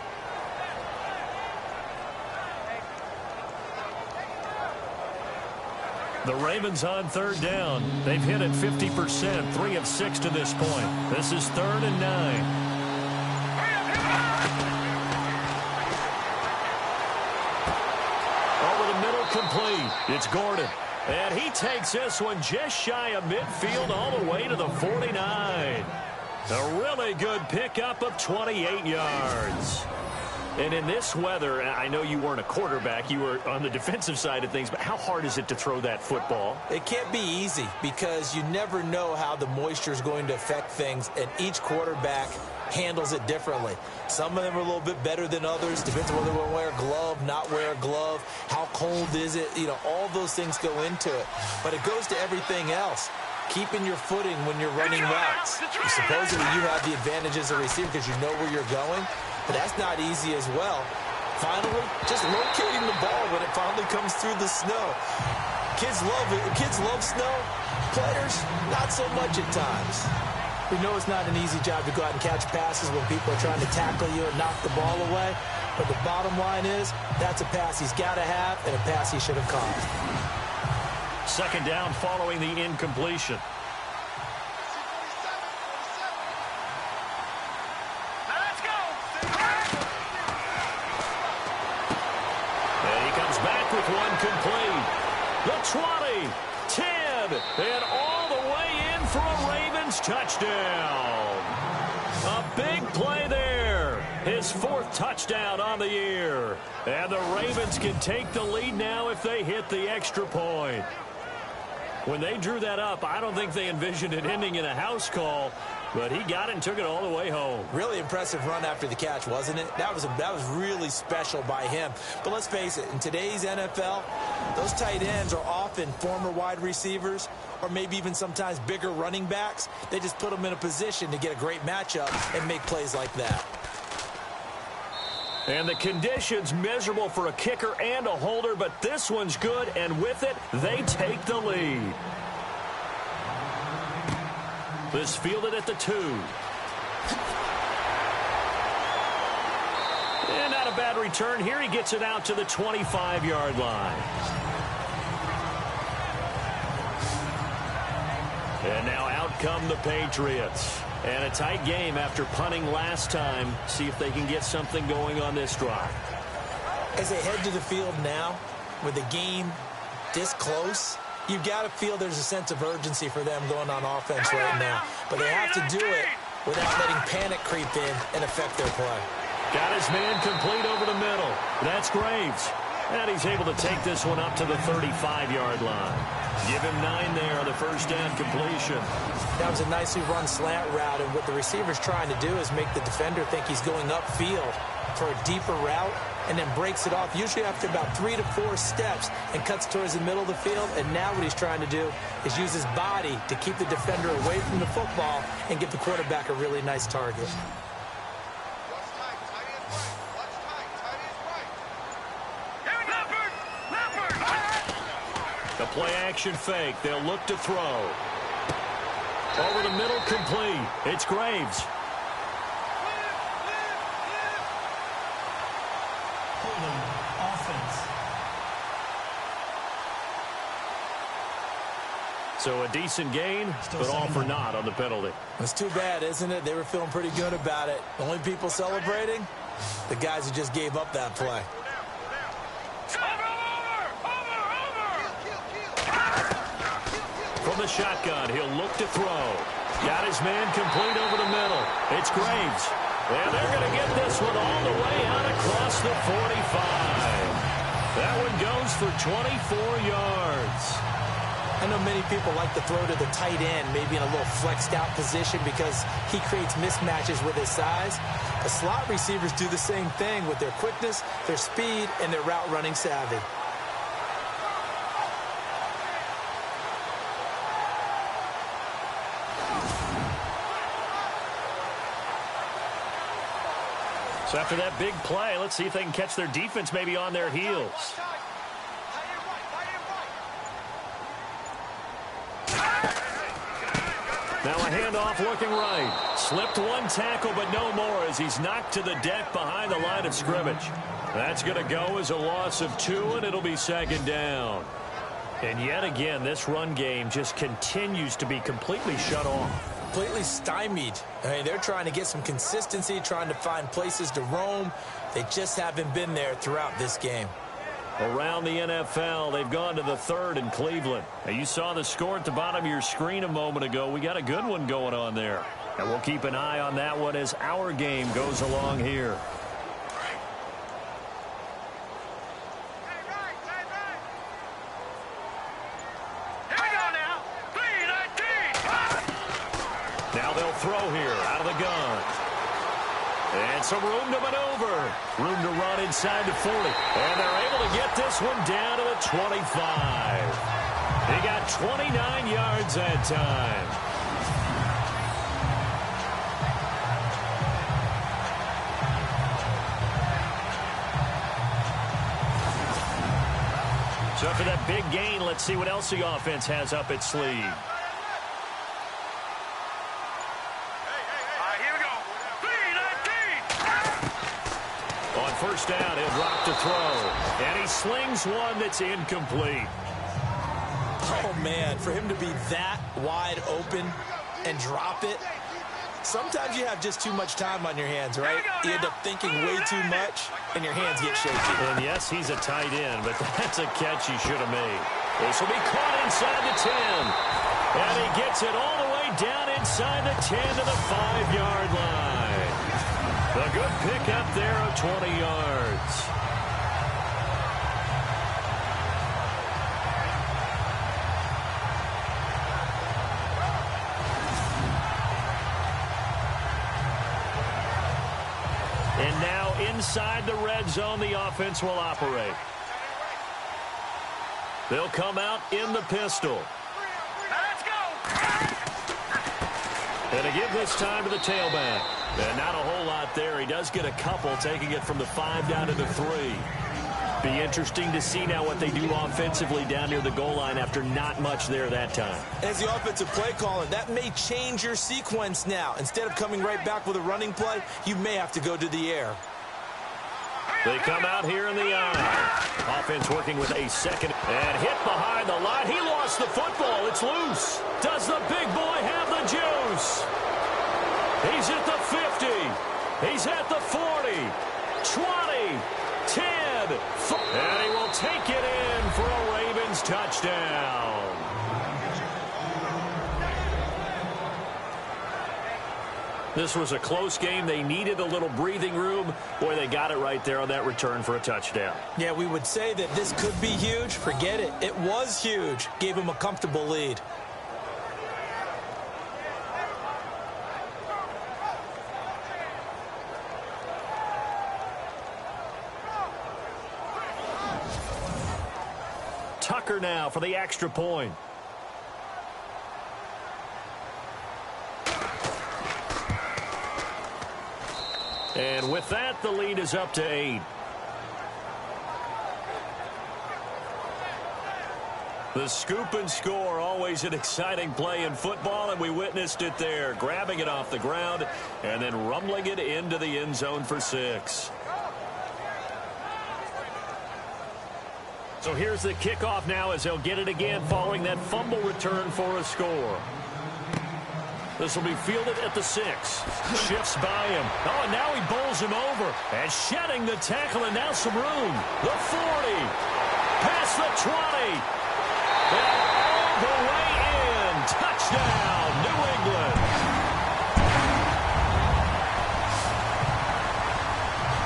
The Ravens on 3rd down. They've hit it 50%, 3 of 6 to this point. This is 3rd and 9. Over the middle, complete. It's Gordon. And he takes this one just shy of midfield all the way to the 49. A really good pickup of 28 yards. And in this weather, I know you weren't a quarterback. You were on the defensive side of things. But how hard is it to throw that football? It can't be easy because you never know how the moisture is going to affect things. And each quarterback handles it differently. Some of them are a little bit better than others. Depends on whether they want to wear a glove, not wear a glove. How cold is it? You know, all those things go into it. But it goes to everything else. Keeping your footing when you're running routes. Supposedly you have the advantage as a receiver because you know where you're going. But that's not easy as well. Finally, just locating the ball when it finally comes through the snow. Kids love it. Kids love snow. Players, not so much at times. We know it's not an easy job to go out and catch passes when people are trying to tackle you and knock the ball away. But the bottom line is, that's a pass he's got to have and a pass he should have caught. 2nd down following the incompletion. Let's go. And he comes back with one complete. The 20, 10, and all the way in for a Ravens touchdown. A big play there. His 4th touchdown on the year. And the Ravens can take the lead now if they hit the extra point. When they drew that up, I don't think they envisioned it ending in a house call, but he got it and took it all the way home. Really impressive run after the catch, wasn't it? That was really special by him. But let's face it, in today's NFL, those tight ends are often former wide receivers or maybe even sometimes bigger running backs. They just put them in a position to get a great matchup and make plays like that. And the conditions miserable for a kicker and a holder, but this one's good, and with it, they take the lead. This fielded at the 2. And not a bad return here. He gets it out to the 25-yard line. And now out come the Patriots. And a tight game after punting last time. See if they can get something going on this drive. As they head to the field now, with the game this close, you've got to feel there's a sense of urgency for them going on offense right now. But they have to do it without letting panic creep in and affect their play. Got his man complete over the middle. That's Graves. And he's able to take this one up to the 35-yard line. Give him 9 there on the 1st down completion. That was a nicely run slant route, and what the receiver's trying to do is make the defender think he's going upfield for a deeper route and then breaks it off, usually after about 3 to 4 steps, and cuts towards the middle of the field. And now what he's trying to do is use his body to keep the defender away from the football and give the quarterback a really nice target. The play-action fake. They'll look to throw. Over the middle, complete. It's Graves. Offense. So a decent gain, but all for naught on the penalty. It's too bad, isn't it? They were feeling pretty good about it. The only people celebrating, the guys who just gave up that play. From the shotgun, he'll look to throw. Got his man complete over the middle. It's Graves. And they're going to get this one all the way out across the 45. That one goes for 24 yards. I know many people like to throw to the tight end, maybe in a little flexed out position because he creates mismatches with his size. The slot receivers do the same thing with their quickness, their speed, and their route running savvy. So after that big play, let's see if they can catch their defense maybe on their heels. Now a handoff looking right. Slipped one tackle, but no more as he's knocked to the deck behind the line of scrimmage. That's going to go as a loss of 2, and it'll be second down. And yet again, this run game just continues to be completely shut off. Completely stymied. I mean, they're trying to get some consistency, trying to find places to roam. They just haven't been there throughout this game. Around the NFL, they've gone to the 3rd in Cleveland. Now, you saw the score at the bottom of your screen a moment ago. We got a good one going on there. And we'll keep an eye on that one as our game goes along here. Now they'll throw here out of the gun. And some room to maneuver. Room to run inside the 40. And they're able to get this one down to the 25. They got 29 yards that time. So after that big gain, let's see what else the offense has up its sleeve. First down, he'll drop to throw. And he slings one that's incomplete. Oh, man, for him to be that wide open and drop it, sometimes you have just too much time on your hands, right? You end up thinking way too much, and your hands get shaky. And yes, he's a tight end, but that's a catch he should have made. This will be caught inside the 10. And he gets it all the way down inside the 10 to the 5-yard line. A good pick up there of 20 yards. And now inside the red zone, the offense will operate. They'll come out in the pistol. Let's go! And to give this time to the tailback. And not a whole lot there. He does get a couple, taking it from the 5 down to the 3. Be interesting to see now what they do offensively down near the goal line after not much there that time. As the offensive play caller, that may change your sequence now. Instead of coming right back with a running play, you may have to go to the air. They come out here in the eye. Offense working with a second. And hit behind the line. He lost the football. It's loose. Does the big boy have the juice? He's at the 50. He's at the 40. 20. 10. And he will take it in for a Ravens touchdown. This was a close game. They needed a little breathing room. Boy, they got it right there on that return for a touchdown. Yeah, we would say that this could be huge. Forget it. It was huge. Gave him a comfortable lead. Tucker now for the extra point. And with that, the lead is up to 8. The scoop and score, always an exciting play in football, and we witnessed it there, grabbing it off the ground and then rumbling it into the end zone for 6. So here's the kickoff now as they'll get it again following that fumble return for a score. This will be fielded at the 6. Shifts by him. Oh, and now he bowls him over. And shedding the tackle, and now some room. The 40. Past the 20. And all the way in. Touchdown, New England.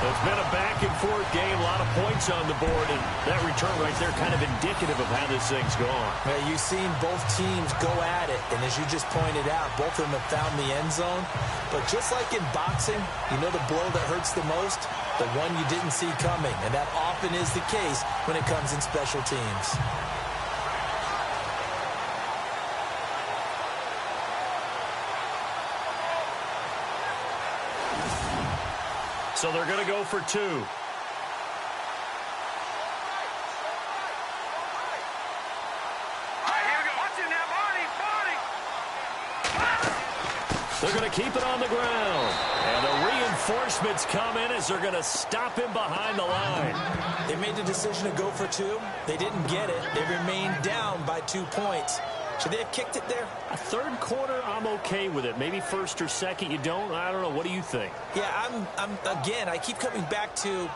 It's been a back-and-forth game, a lot of points on the board, and that return right there kind of indicative of how this thing's gone. Yeah, you've seen both teams go at it, and as you just pointed out, both of them have found the end zone. But just like in boxing, you know the blow that hurts the most? The one you didn't see coming, and that often is the case when it comes in special teams. So they're going to go for 2. All right, here we go. Watch it now, Barney. They're going to keep it on the ground. And the reinforcements come in as they're going to stop him behind the line. They made the decision to go for 2. They didn't get it. They remained down by 2 points. Should they have kicked it there? A third quarter, I'm okay with it. Maybe first or second, you don't. I don't know. What do you think? Yeah, again, I keep coming back to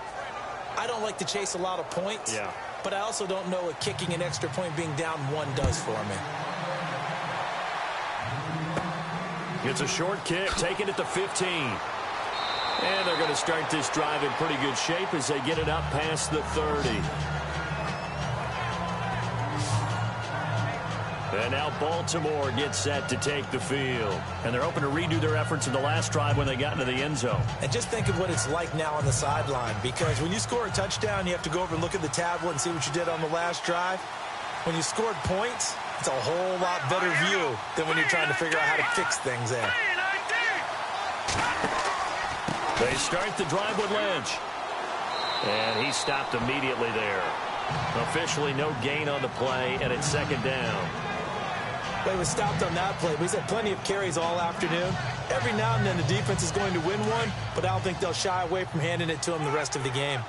I don't like to chase a lot of points. Yeah. But I also don't know what kicking an extra point being down 1 does for me. It's a short kick, taking it to 15. And they're going to start this drive in pretty good shape as they get it up past the 30. And now Baltimore gets set to take the field. And they're hoping to redo their efforts in the last drive when they got into the end zone. And just think of what it's like now on the sideline. Because when you score a touchdown, you have to go over and look at the tablet and see what you did on the last drive. When you scored points, it's a whole lot better view than when you're trying to figure out how to fix things there. They start the drive with Lynch. And he stopped immediately there. Officially no gain on the play, and it's second down. Well, he was stopped on that play, but he's had plenty of carries all afternoon. Every now and then the defense is going to win one, but I don't think they'll shy away from handing it to him the rest of the game.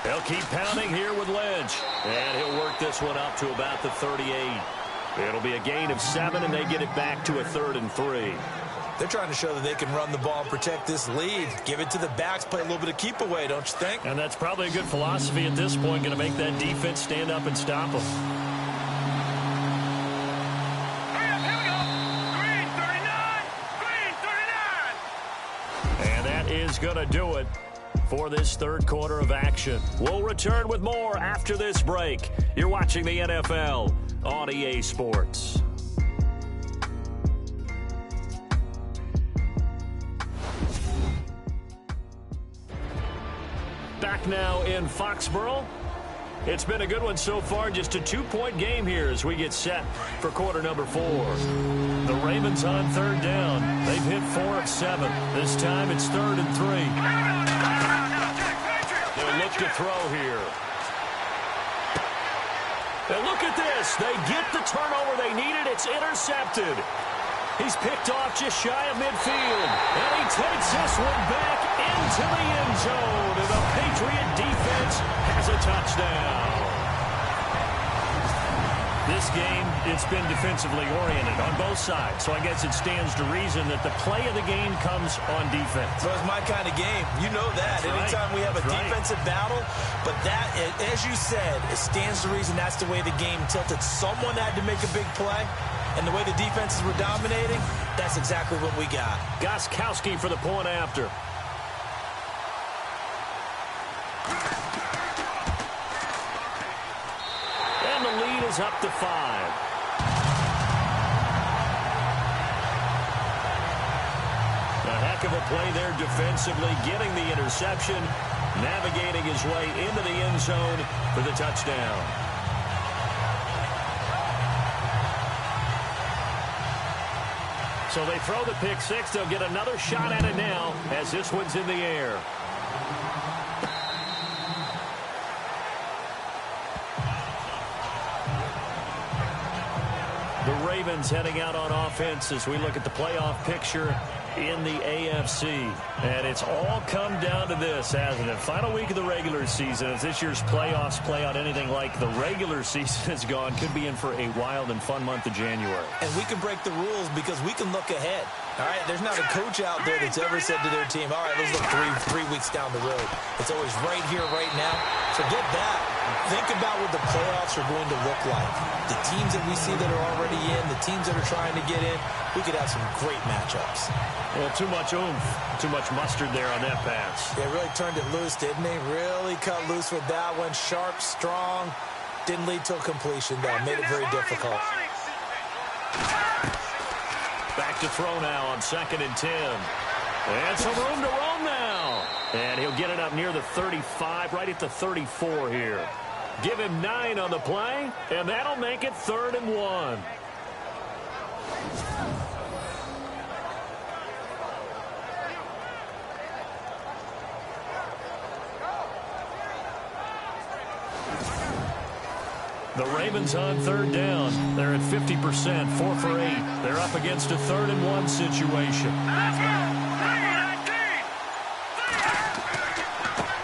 They'll keep pounding here with Lynch. And he'll work this one up to about the 38. It'll be a gain of 7, and they get it back to a 3rd and 3. They're trying to show that they can run the ball and protect this lead. Give it to the backs, play a little bit of keep away, don't you think? And that's probably a good philosophy at this point, going to make that defense stand up and stop them. And that is going to do it for this third quarter of action. We'll return with more after this break. You're watching the NFL on EA Sports. Back now in Foxborough. It's been a good one so far. Just a 2-point game here as we get set for quarter number 4. The Ravens on third down. They've hit 4 of 7. This time it's 3rd and 3. They'll look to throw here. And look at this. They get the turnover they needed. It's intercepted. He's picked off just shy of midfield. And he takes this one back into the end zone. And the Patriot defense has a touchdown. This game, it's been defensively oriented on both sides. So I guess it stands to reason that the play of the game comes on defense. So it's my kind of game. You know that. That's Anytime right. we have a That's defensive battle. But that, as you said, it stands to reason that's the way the game tilted. Someone had to make a big play. And the way the defenses were dominating, that's exactly what we got. Gostkowski for the point after. And the lead is up to 5. A heck of a play there defensively, getting the interception, navigating his way into the end zone for the touchdown. So they throw the pick 6. They'll get another shot at it now as this one's in the air. The Ravens heading out on offense as we look at the playoff picture in the AFC. And it's all come down to this, hasn't it? Final week of the regular season. As this year's playoffs play out anything like the regular season has gone, could be in for a wild and fun month of January. And we can break the rules because we can look ahead. All right, there's not a coach out there that's ever said to their team, all right, let's look three weeks down the road. It's always right here, right now. Forget that. Think about what the playoffs are going to look like. The teams that we see that are already in, the teams that are trying to get in, we could have some great matchups. Well, too much oomph, too much mustard there on that pass. They really turned it loose, didn't they? Really cut loose with that one. Sharp, strong. Didn't lead to a completion, though. Made it very difficult. Back to throw now on 2nd and 10. And some room to roam now. And he'll get it up near the 35, right at the 34 here. Give him 9 on the play, and that'll make it 3rd and 1. The Ravens on third down. They're at 50%, 4 for 8. They're up against a 3rd and 1 situation.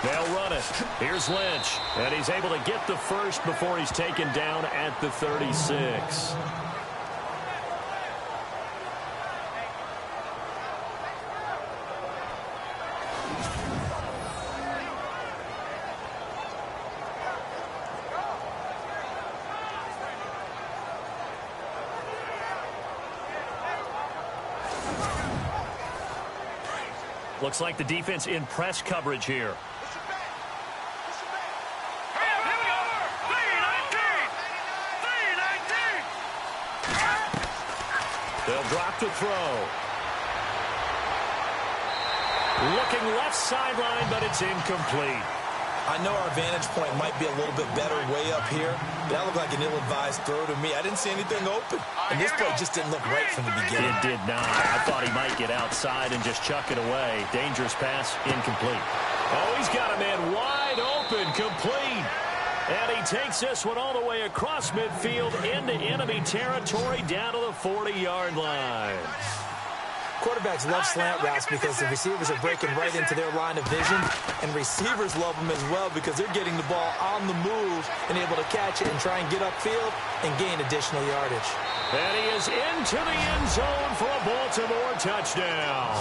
They'll run it. Here's Lynch. And he's able to get the first before he's taken down at the 36. Looks like the defense in press coverage here. They'll drop to throw. Looking left sideline, but it's incomplete. I know our vantage point might be a little bit better way up here, but that looked like an ill-advised throw to me. I didn't see anything open. And this play just didn't look right from the beginning. It did not. I thought he might get outside and just chuck it away. Dangerous pass, incomplete. Oh, he's got a man wide open, complete. And he takes this one all the way across midfield into enemy territory down to the 40-yard line. Quarterbacks love slant routes because the receivers are breaking right into their line of vision, and receivers love them as well because they're getting the ball on the move and able to catch it and try and get upfield and gain additional yardage. And he is into the end zone for a Baltimore touchdown.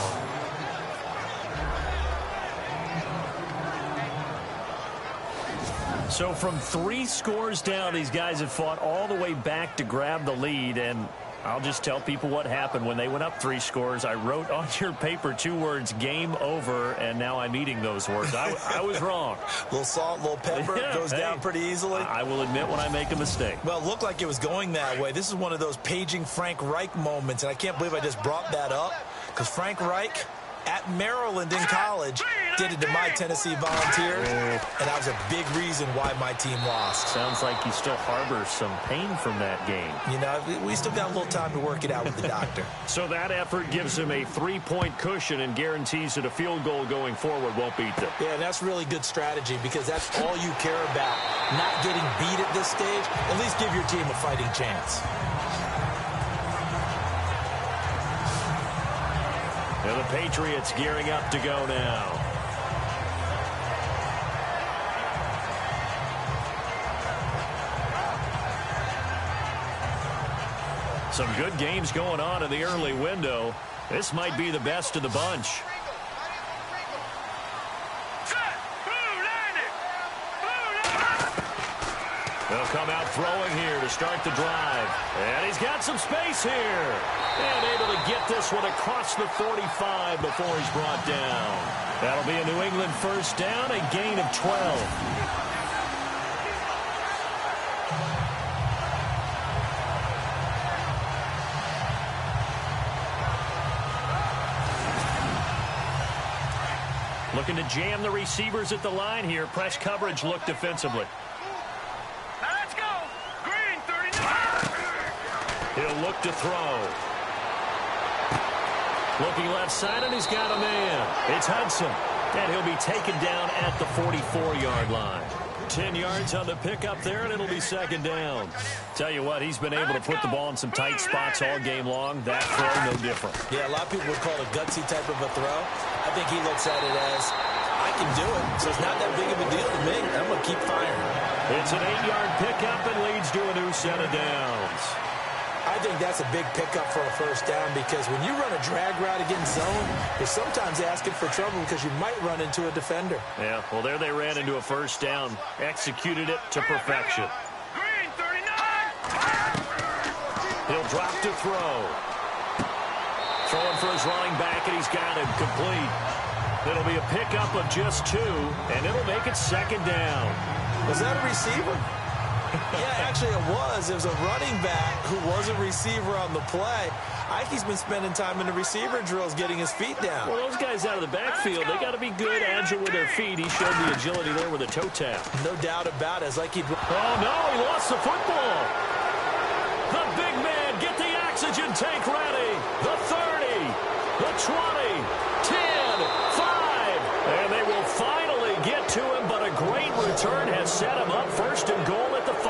So from 3 scores down, these guys have fought all the way back to grab the lead, and I'll just tell people what happened when they went up 3 scores. I wrote on your paper 2 words, game over, and now I'm eating those words. I was wrong. A little salt, a little pepper, goes down pretty easily. I will admit when I make a mistake. Well, it looked like it was going that way. This is one of those paging Frank Reich moments, and I can't believe I just brought that up because Frank Reich at Maryland in college did it to my Tennessee Volunteers, and that was a big reason why my team lost. Sounds like you still harbor some pain from that game. You know, we still got a little time to work it out with the doctor. So that effort gives him a 3-point cushion and guarantees that a field goal going forward won't beat them. Yeah, and that's really good strategy because that's all you care about. Not getting beat at this stage, at least give your team a fighting chance. And the Patriots gearing up to go now. Some good games going on in the early window. This might be the best of the bunch. They'll come out throwing here to start the drive. And he's got some space here. And able to get this one across the 45 before he's brought down. That'll be a New England first down, a gain of 12. Looking to jam the receivers at the line here. Press coverage look defensively. Let's go. Green 39. He'll look to throw. Looking left side, and he's got a man. It's Hudson. And he'll be taken down at the 44-yard line. 10 yards on the pickup there, and it'll be second down. Tell you what, he's been able to put the ball in some tight spots all game long. That throw, no different. Yeah, a lot of people would call it a gutsy type of a throw. I think he looks at it as, I can do it, so it's not that big of a deal to me. I'm going to keep firing. It's an 8-yard pickup and leads to a new set of downs. I think that's a big pickup for a first down because when you run a drag route against zone, you're sometimes asking for trouble because you might run into a defender. Yeah, well, there they ran into a first down. Executed it to perfection. Green 39. He'll drop to throw. Throwing for his running back, and he's got him complete. It'll be a pickup of just 2, and it'll make it second down. Was that a receiver? Yeah, actually it was. It was a running back who was a receiver on the play. Ike's been spending time in the receiver drills getting his feet down. Well, those guys out of the backfield, they got to be good, agile with their feet. He showed the agility there with a toe tap. No doubt about it. It's like he'd... Oh, no, he lost the football. The big man, get the oxygen tank ready. The 30, the 20, 10, 5. And they will finally get to him, but a great return has set him up first and goal at the 5.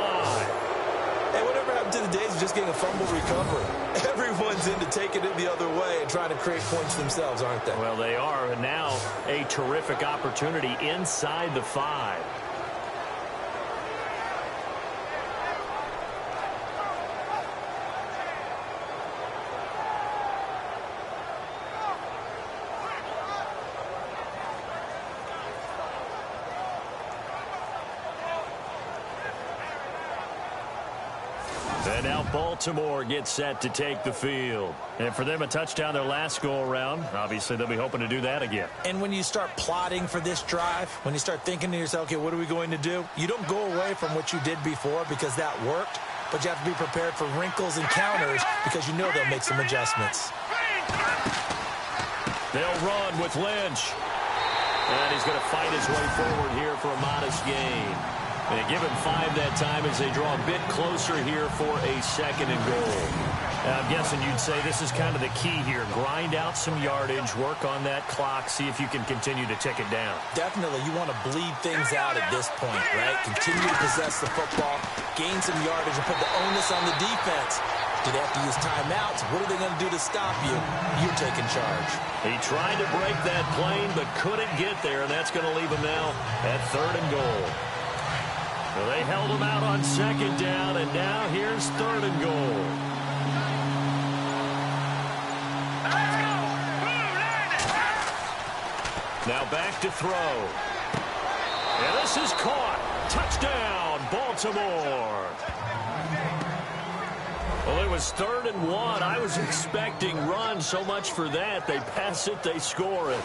days of just getting a fumble recovery. Everyone's into taking it the other way and trying to create points themselves, aren't they? Well, they are, and now a terrific opportunity inside the 5. And now Baltimore gets set to take the field. And for them, a touchdown their last go-around. Obviously, they'll be hoping to do that again. And when you start plotting for this drive, when you start thinking to yourself, okay, what are we going to do? You don't go away from what you did before because that worked, but you have to be prepared for wrinkles and counters because you know they'll make some adjustments. They'll run with Lynch. And he's going to fight his way forward here for a modest gain. They give him 5 that time as they draw a bit closer here for a 2nd and goal. I'm guessing you'd say this is kind of the key here. Grind out some yardage, work on that clock, see if you can continue to tick it down. Definitely, you want to bleed things out at this point, right? Continue to possess the football, gain some yardage, and put the onus on the defense. Do they have to use timeouts? What are they going to do to stop you? You're taking charge. He tried to break that plane but couldn't get there, and that's going to leave him now at 3rd and goal. Well, they held him out on 2nd down, and now here's 3rd and goal. Now back to throw. And this is caught. Touchdown, Baltimore. Well, it was 3rd and 1. I was expecting run. So much for that. They pass it, they score it.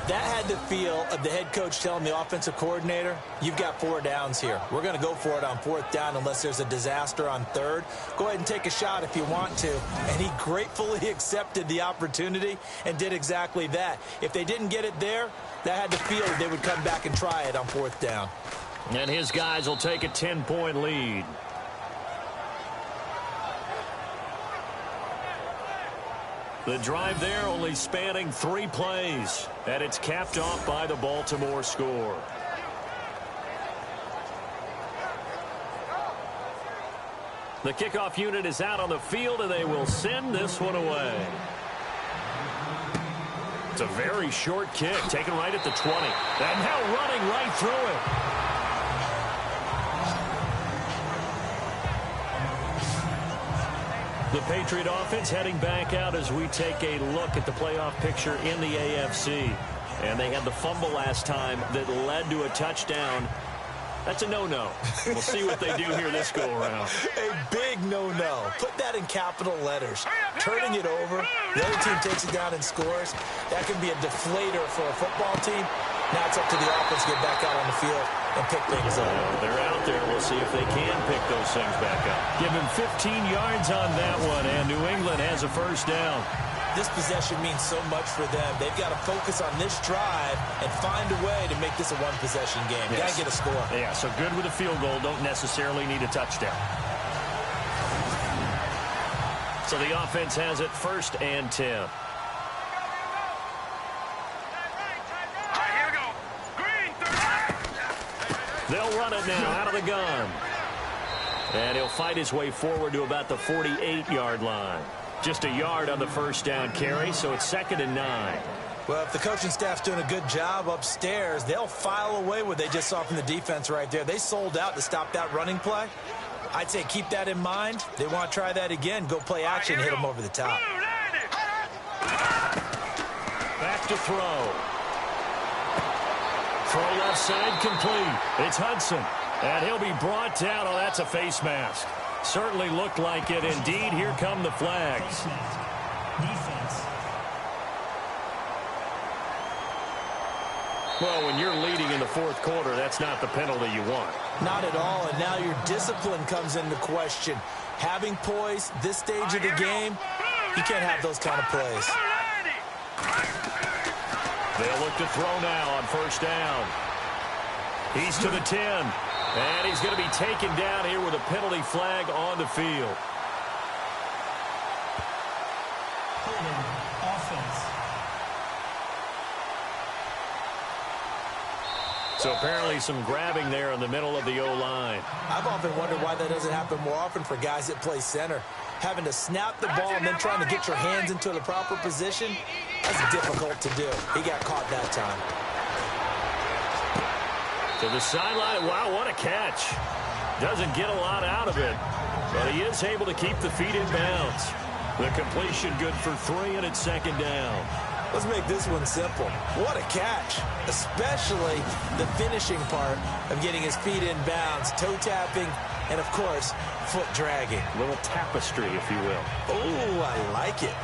That had the feel of the head coach telling the offensive coordinator, you've got 4 downs here. We're going to go for it on 4th down unless there's a disaster on 3rd. Go ahead and take a shot if you want to. And he gratefully accepted the opportunity and did exactly that. If they didn't get it there, that had the feel they would come back and try it on 4th down. And his guys will take a 10-point lead. The drive there only spanning 3 plays, and it's capped off by the Baltimore score. The kickoff unit is out on the field, and they will send this one away. It's a very short kick, taken right at the 20. And now running right through it. The Patriot offense heading back out as we take a look at the playoff picture in the AFC. And they had the fumble last time that led to a touchdown. That's a no-no. We'll see what they do here this go-around. A big no-no. Put that in capital letters. Turning it over, the other team takes it down and scores. That can be a deflator for a football team. Now it's up to the offense to get back out on the field and pick things up. They're out there. We'll see if they can pick those things back up. Give him 15 yards on that one, and New England has a 1st down. This possession means so much for them. They've got to focus on this drive and find a way to make this a one-possession game. Yes. Got to get a score. Yeah, so good with a field goal. Don't necessarily need a touchdown. So the offense has it 1st and 10. They'll run it now out of the gun. And he'll fight his way forward to about the 48-yard line. Just a yard on the 1st down carry, so it's 2nd and 9. Well, if the coaching staff's doing a good job upstairs, they'll file away what they just saw from the defense right there. They sold out to stop that running play. I'd say keep that in mind. They want to try that again. Go play action, hit them over the top. Back to throw. Throw left side complete. It's Hudson. And he'll be brought down. Oh, that's a face mask. Certainly looked like it. Indeed, here come the flags. Defense. Well, when you're leading in the 4th quarter, that's not the penalty you want. Not at all, and now your discipline comes into question. Having poise, this stage of the game, you can't have those kind of plays. They'll look to throw now on 1st down. He's to the 10. And he's going to be taken down here with a penalty flag on the field. So apparently some grabbing there in the middle of the O-line. I've often wondered why that doesn't happen more often for guys that play center. Having to snap the ball and then trying to get your hands into the proper position, that's difficult to do. He got caught that time. To the sideline. Wow, what a catch. Doesn't get a lot out of it, but he is able to keep the feet in bounds. The completion good for 3, and it's second down. Let's make this one simple. What a catch, especially the finishing part of getting his feet in bounds, toe tapping, and, of course, foot dragging. A little tapestry, if you will. Oh, I like it.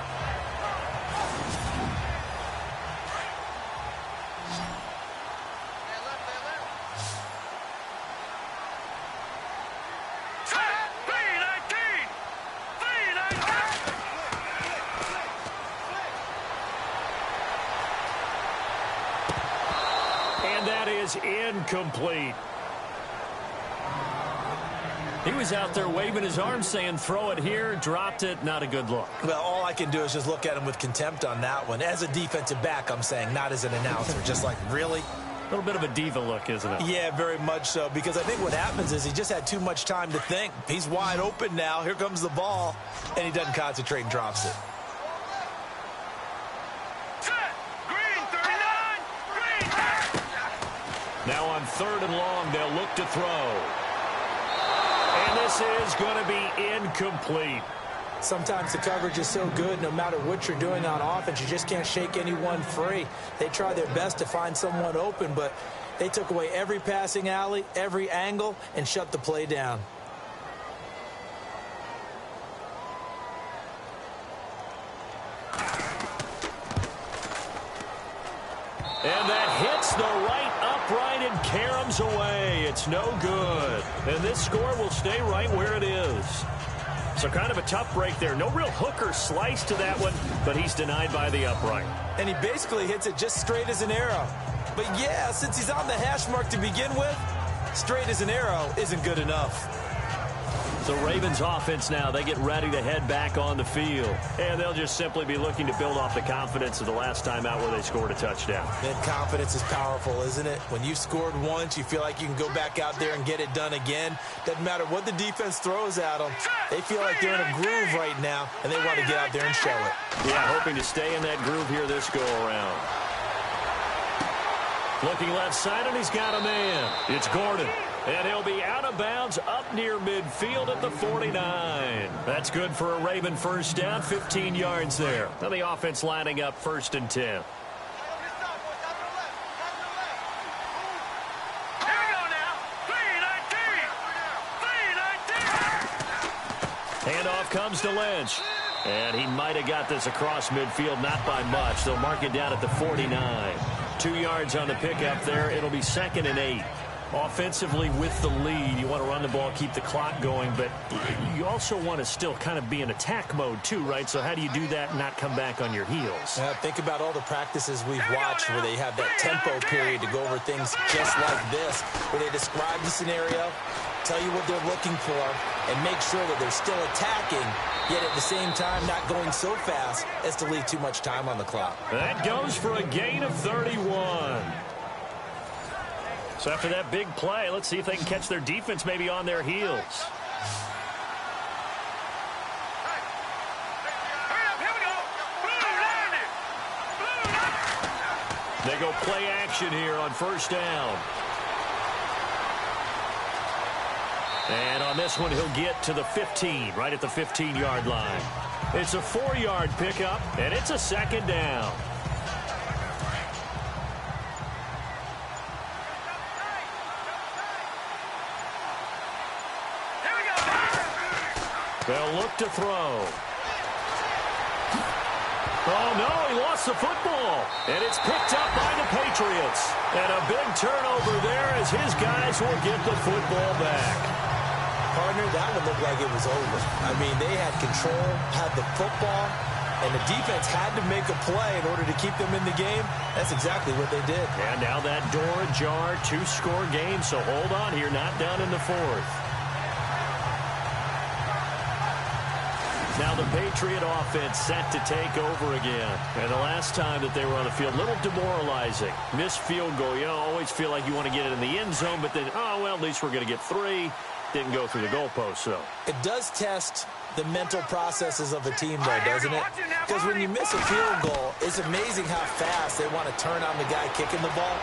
Incomplete. He was out there waving his arms saying throw it here, dropped it, not a good look. Well, all I can do is just look at him with contempt on that one. As a defensive back, I'm saying, not as an announcer. Just like, really? A little bit of a diva look, isn't it? Yeah, very much so, because I think what happens is he just had too much time to think. He's wide open now. Here comes the ball, and he doesn't concentrate and drops it. Now on 3rd and long, they'll look to throw. And this is going to be incomplete. Sometimes the coverage is so good, no matter what you're doing on offense, you just can't shake anyone free. They try their best to find someone open, but they took away every passing alley, every angle, and shut the play down. And that hits the right upright and caroms away. It's no good. And this score will stay right where it is. So kind of a tough break there. No real hook or slice to that one, but he's denied by the upright. And he basically hits it just straight as an arrow. But yeah, since he's on the hash mark to begin with, straight as an arrow isn't good enough. So Ravens offense now, they get ready to head back on the field. And they'll just simply be looking to build off the confidence of the last time out where they scored a touchdown. And confidence is powerful, isn't it? When you scored once, you feel like you can go back out there and get it done again. Doesn't matter what the defense throws at them. They feel like they're in a groove right now, and they want to get out there and show it. Yeah, hoping to stay in that groove here this go-around. Looking left side, and he's got a man. It's Gordon. And he'll be out of bounds up near midfield at the 49. That's good for a Raven first down, 15 yards there. Now the offense lining up 1st and 10. Handoff comes to Lynch. And he might have got this across midfield, not by much. They'll mark it down at the 49. 2 yards on the pickup there. It'll be 2nd and 8. Offensively with the lead, you want to run the ball, keep the clock going, but you also want to still kind of be in attack mode too, right? So how do you do that and not come back on your heels? Think about all the practices we've watched where they have that tempo period to go over things just like this, where they describe the scenario, tell you what they're looking for, and make sure that they're still attacking, yet at the same time not going so fast as to leave too much time on the clock. That goes for a gain of 31. So after that big play, let's see if they can catch their defense maybe on their heels. They go play action here on 1st down. And on this one, he'll get to the 15, right at the 15-yard line. It's a 4-yard pickup, and it's a 2nd down. They'll look to throw. Oh, no, he lost the football. And it's picked up by the Patriots. And a big turnover there as his guys will get the football back. Partner, that one looked like it was over. I mean, they had control, had the football, and the defense had to make a play in order to keep them in the game. That's exactly what they did. And now that door ajar, 2-score game, so hold on here, not done in the 4th. Now the Patriot offense set to take over again. And the last time that they were on the field, a little demoralizing. Missed field goal. You know, always feel like you want to get it in the end zone, but then, oh, well, at least we're going to get 3. Didn't go through the goalpost, though. It does test the mental processes of a team, though, doesn't it? Because when you miss a field goal, it's amazing how fast they want to turn on the guy kicking the ball.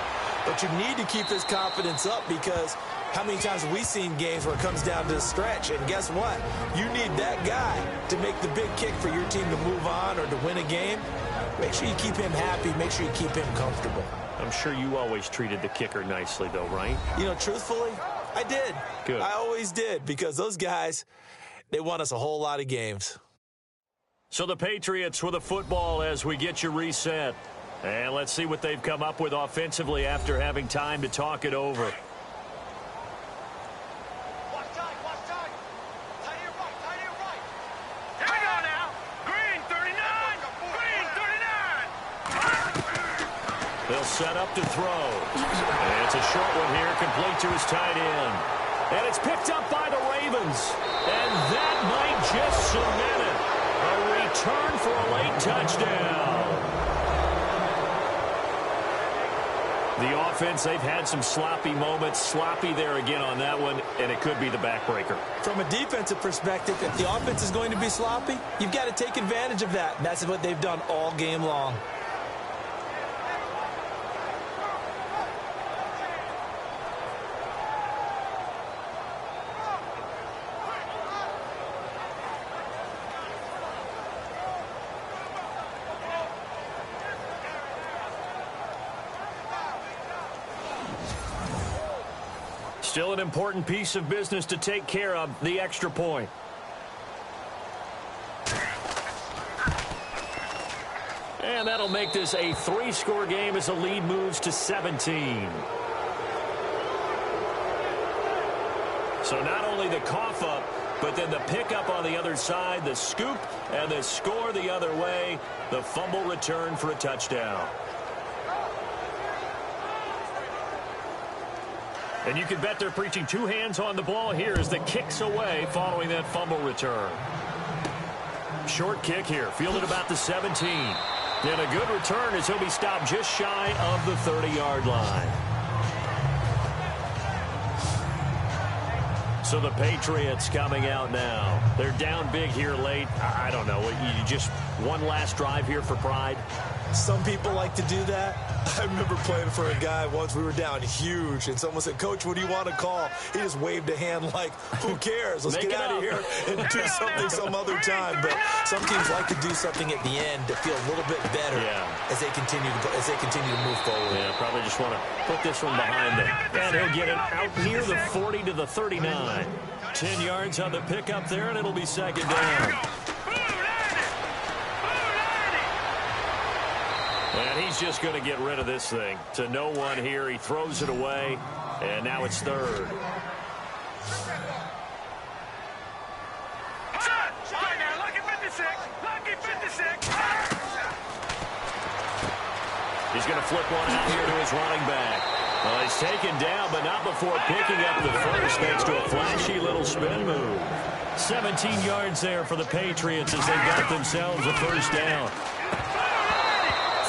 But you need to keep his confidence up, because how many times have we seen games where it comes down to the stretch? And guess what? You need that guy to make the big kick for your team to move on or to win a game. Make sure you keep him happy. Make sure you keep him comfortable. I'm sure you always treated the kicker nicely, though, right? You know, truthfully, I did. Good. I always did, because those guys, they won us a whole lot of games. So the Patriots with the football as we get you reset. And let's see what they've come up with offensively after having time to talk it over. They'll set up to throw. And it's a short one here, complete to his tight end. And it's picked up by the Ravens. And that might just cement it. A return for a late touchdown. The offense, they've had some sloppy moments. Sloppy there again on that one, and it could be the backbreaker. From a defensive perspective, if the offense is going to be sloppy, you've got to take advantage of that. And that's what they've done all game long. Still an important piece of business to take care of, the extra point. And that'll make this a 3-score game as the lead moves to 17. So not only the cough up, but then the pickup on the other side, the scoop, and the score the other way, the fumble return for a touchdown. And you can bet they're preaching 2 hands on the ball here as the kick's away following that fumble return. Short kick here, fielded about the 17. And a good return as he'll be stopped just shy of the 30-yard line. So the Patriots coming out now. They're down big here late. I don't know. You just one last drive here for pride? Some people like to do that. I remember playing for a guy once. We were down huge, and someone said, "Coach, what do you want to call?" He just waved a hand like, "Who cares? Let's get out of here and do something some other time." But some teams like to do something at the end to feel a little bit better as they continue to move forward. Yeah, probably just want to put this one behind them. And he'll get it out near the 40 to the 39. 10 yards on the pickup there, and it'll be second down. And he's just going to get rid of this thing. To no one here. He throws it away, and now it's third. He's going to flip one out here to his running back. Well, he's taken down, but not before picking up the first thanks to a flashy little spin move. 17 yards there for the Patriots as they got themselves a first down.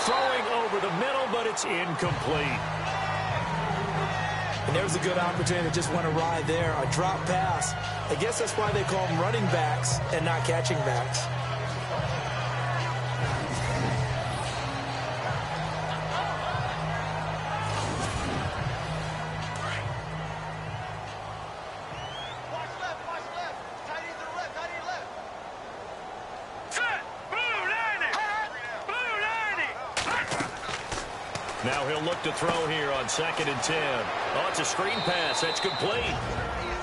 Throwing over the middle, but it's incomplete. And there's a good opportunity that just went awry there. A drop pass. I guess that's why they call them running backs and not catching backs. Now he'll look to throw here on 2nd and 10. Oh, it's a screen pass. That's complete.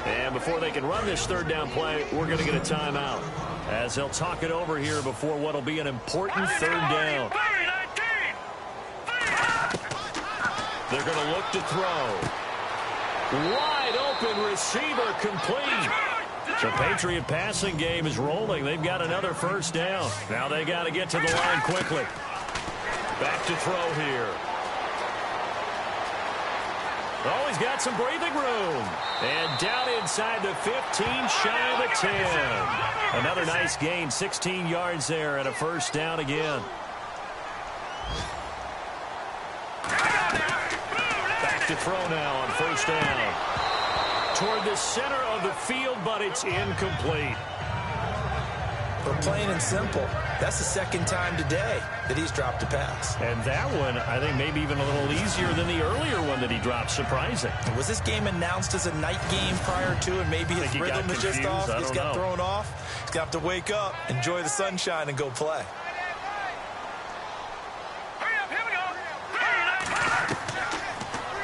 And before they can run this third down play, we're going to get a timeout as they'll talk it over here before what will be an important third down. They're going to look to throw. Wide open receiver complete. The Patriot passing game is rolling. They've got another first down. Now they got to get to the line quickly. Back to throw here. Oh, he's got some breathing room. And down inside the 15, shy of the 10. Another nice gain, 16 yards there, and a first down again. Back to throw now on first down. Toward the center of the field, but it's incomplete. But plain and simple, that's the second time today that he's dropped a pass. And that one, I think, maybe even a little easier than the earlier one that he dropped. Surprising. Was this game announced as a night game prior to, and maybe his rhythm is just off? He's got thrown off. He's got to wake up, enjoy the sunshine, and go play.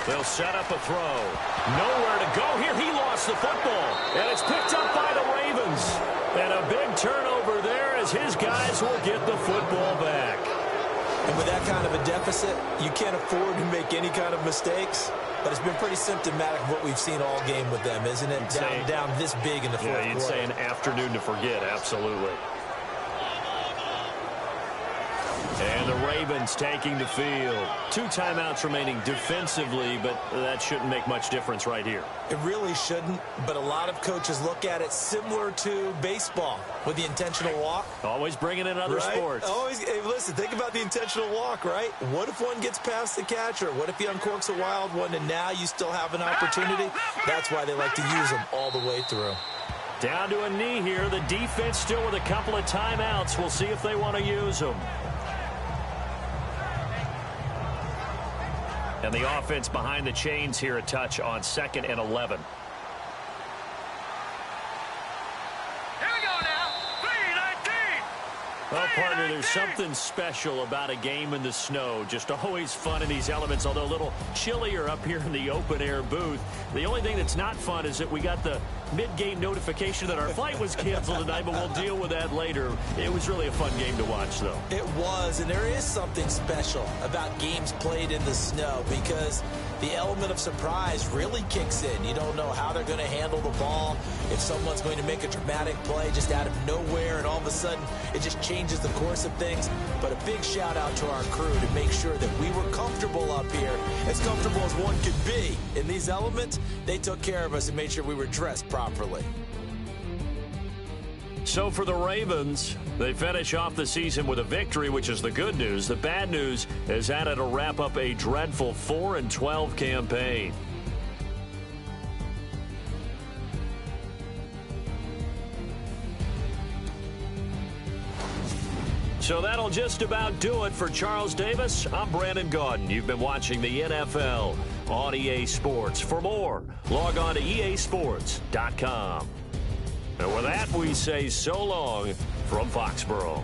They'll set up a throw. Nowhere to go here. He lost the football. And it's picked up by the Ravens. And a big turnover there as his guys will get the football back. And with that kind of a deficit, you can't afford to make any kind of mistakes. But it's been pretty symptomatic of what we've seen all game with them, isn't it? Down this big in the fourth quarter. Yeah, you'd say an afternoon to forget. Absolutely. And the Ravens taking the field. 2 timeouts remaining defensively, but that shouldn't make much difference right here. It really shouldn't, but a lot of coaches look at it similar to baseball with the intentional walk. Always bringing in other sports. Always. Hey, listen, think about the intentional walk, right? What if one gets past the catcher? What if he uncorks a wild one and now you still have an opportunity? That's why they like to use them all the way through. Down to a knee here. The defense still with a couple of timeouts. We'll see if they want to use them. And the offense behind the chains here a touch on 2nd and 11. Well, partner, there's something special about a game in the snow. Just always fun in these elements, although a little chillier up here in the open-air booth. The only thing that's not fun is that we got the mid-game notification that our flight was canceled tonight, but we'll deal with that later. It was really a fun game to watch, though. It was, and there is something special about games played in the snow because the element of surprise really kicks in. You don't know how they're going to handle the ball, if someone's going to make a dramatic play just out of nowhere, and all of a sudden it just changes the course of things. But a big shout out to our crew to make sure that we were comfortable up here, as comfortable as one could be. In these elements, they took care of us and made sure we were dressed properly. So for the Ravens, they finish off the season with a victory, which is the good news. The bad news is that it'll wrap up a dreadful 4-12 campaign. So that'll just about do it for Charles Davis. I'm Brandon Gaudin. You've been watching the NFL on EA Sports. For more, log on to easports.com. And with that, we say so long from Foxborough.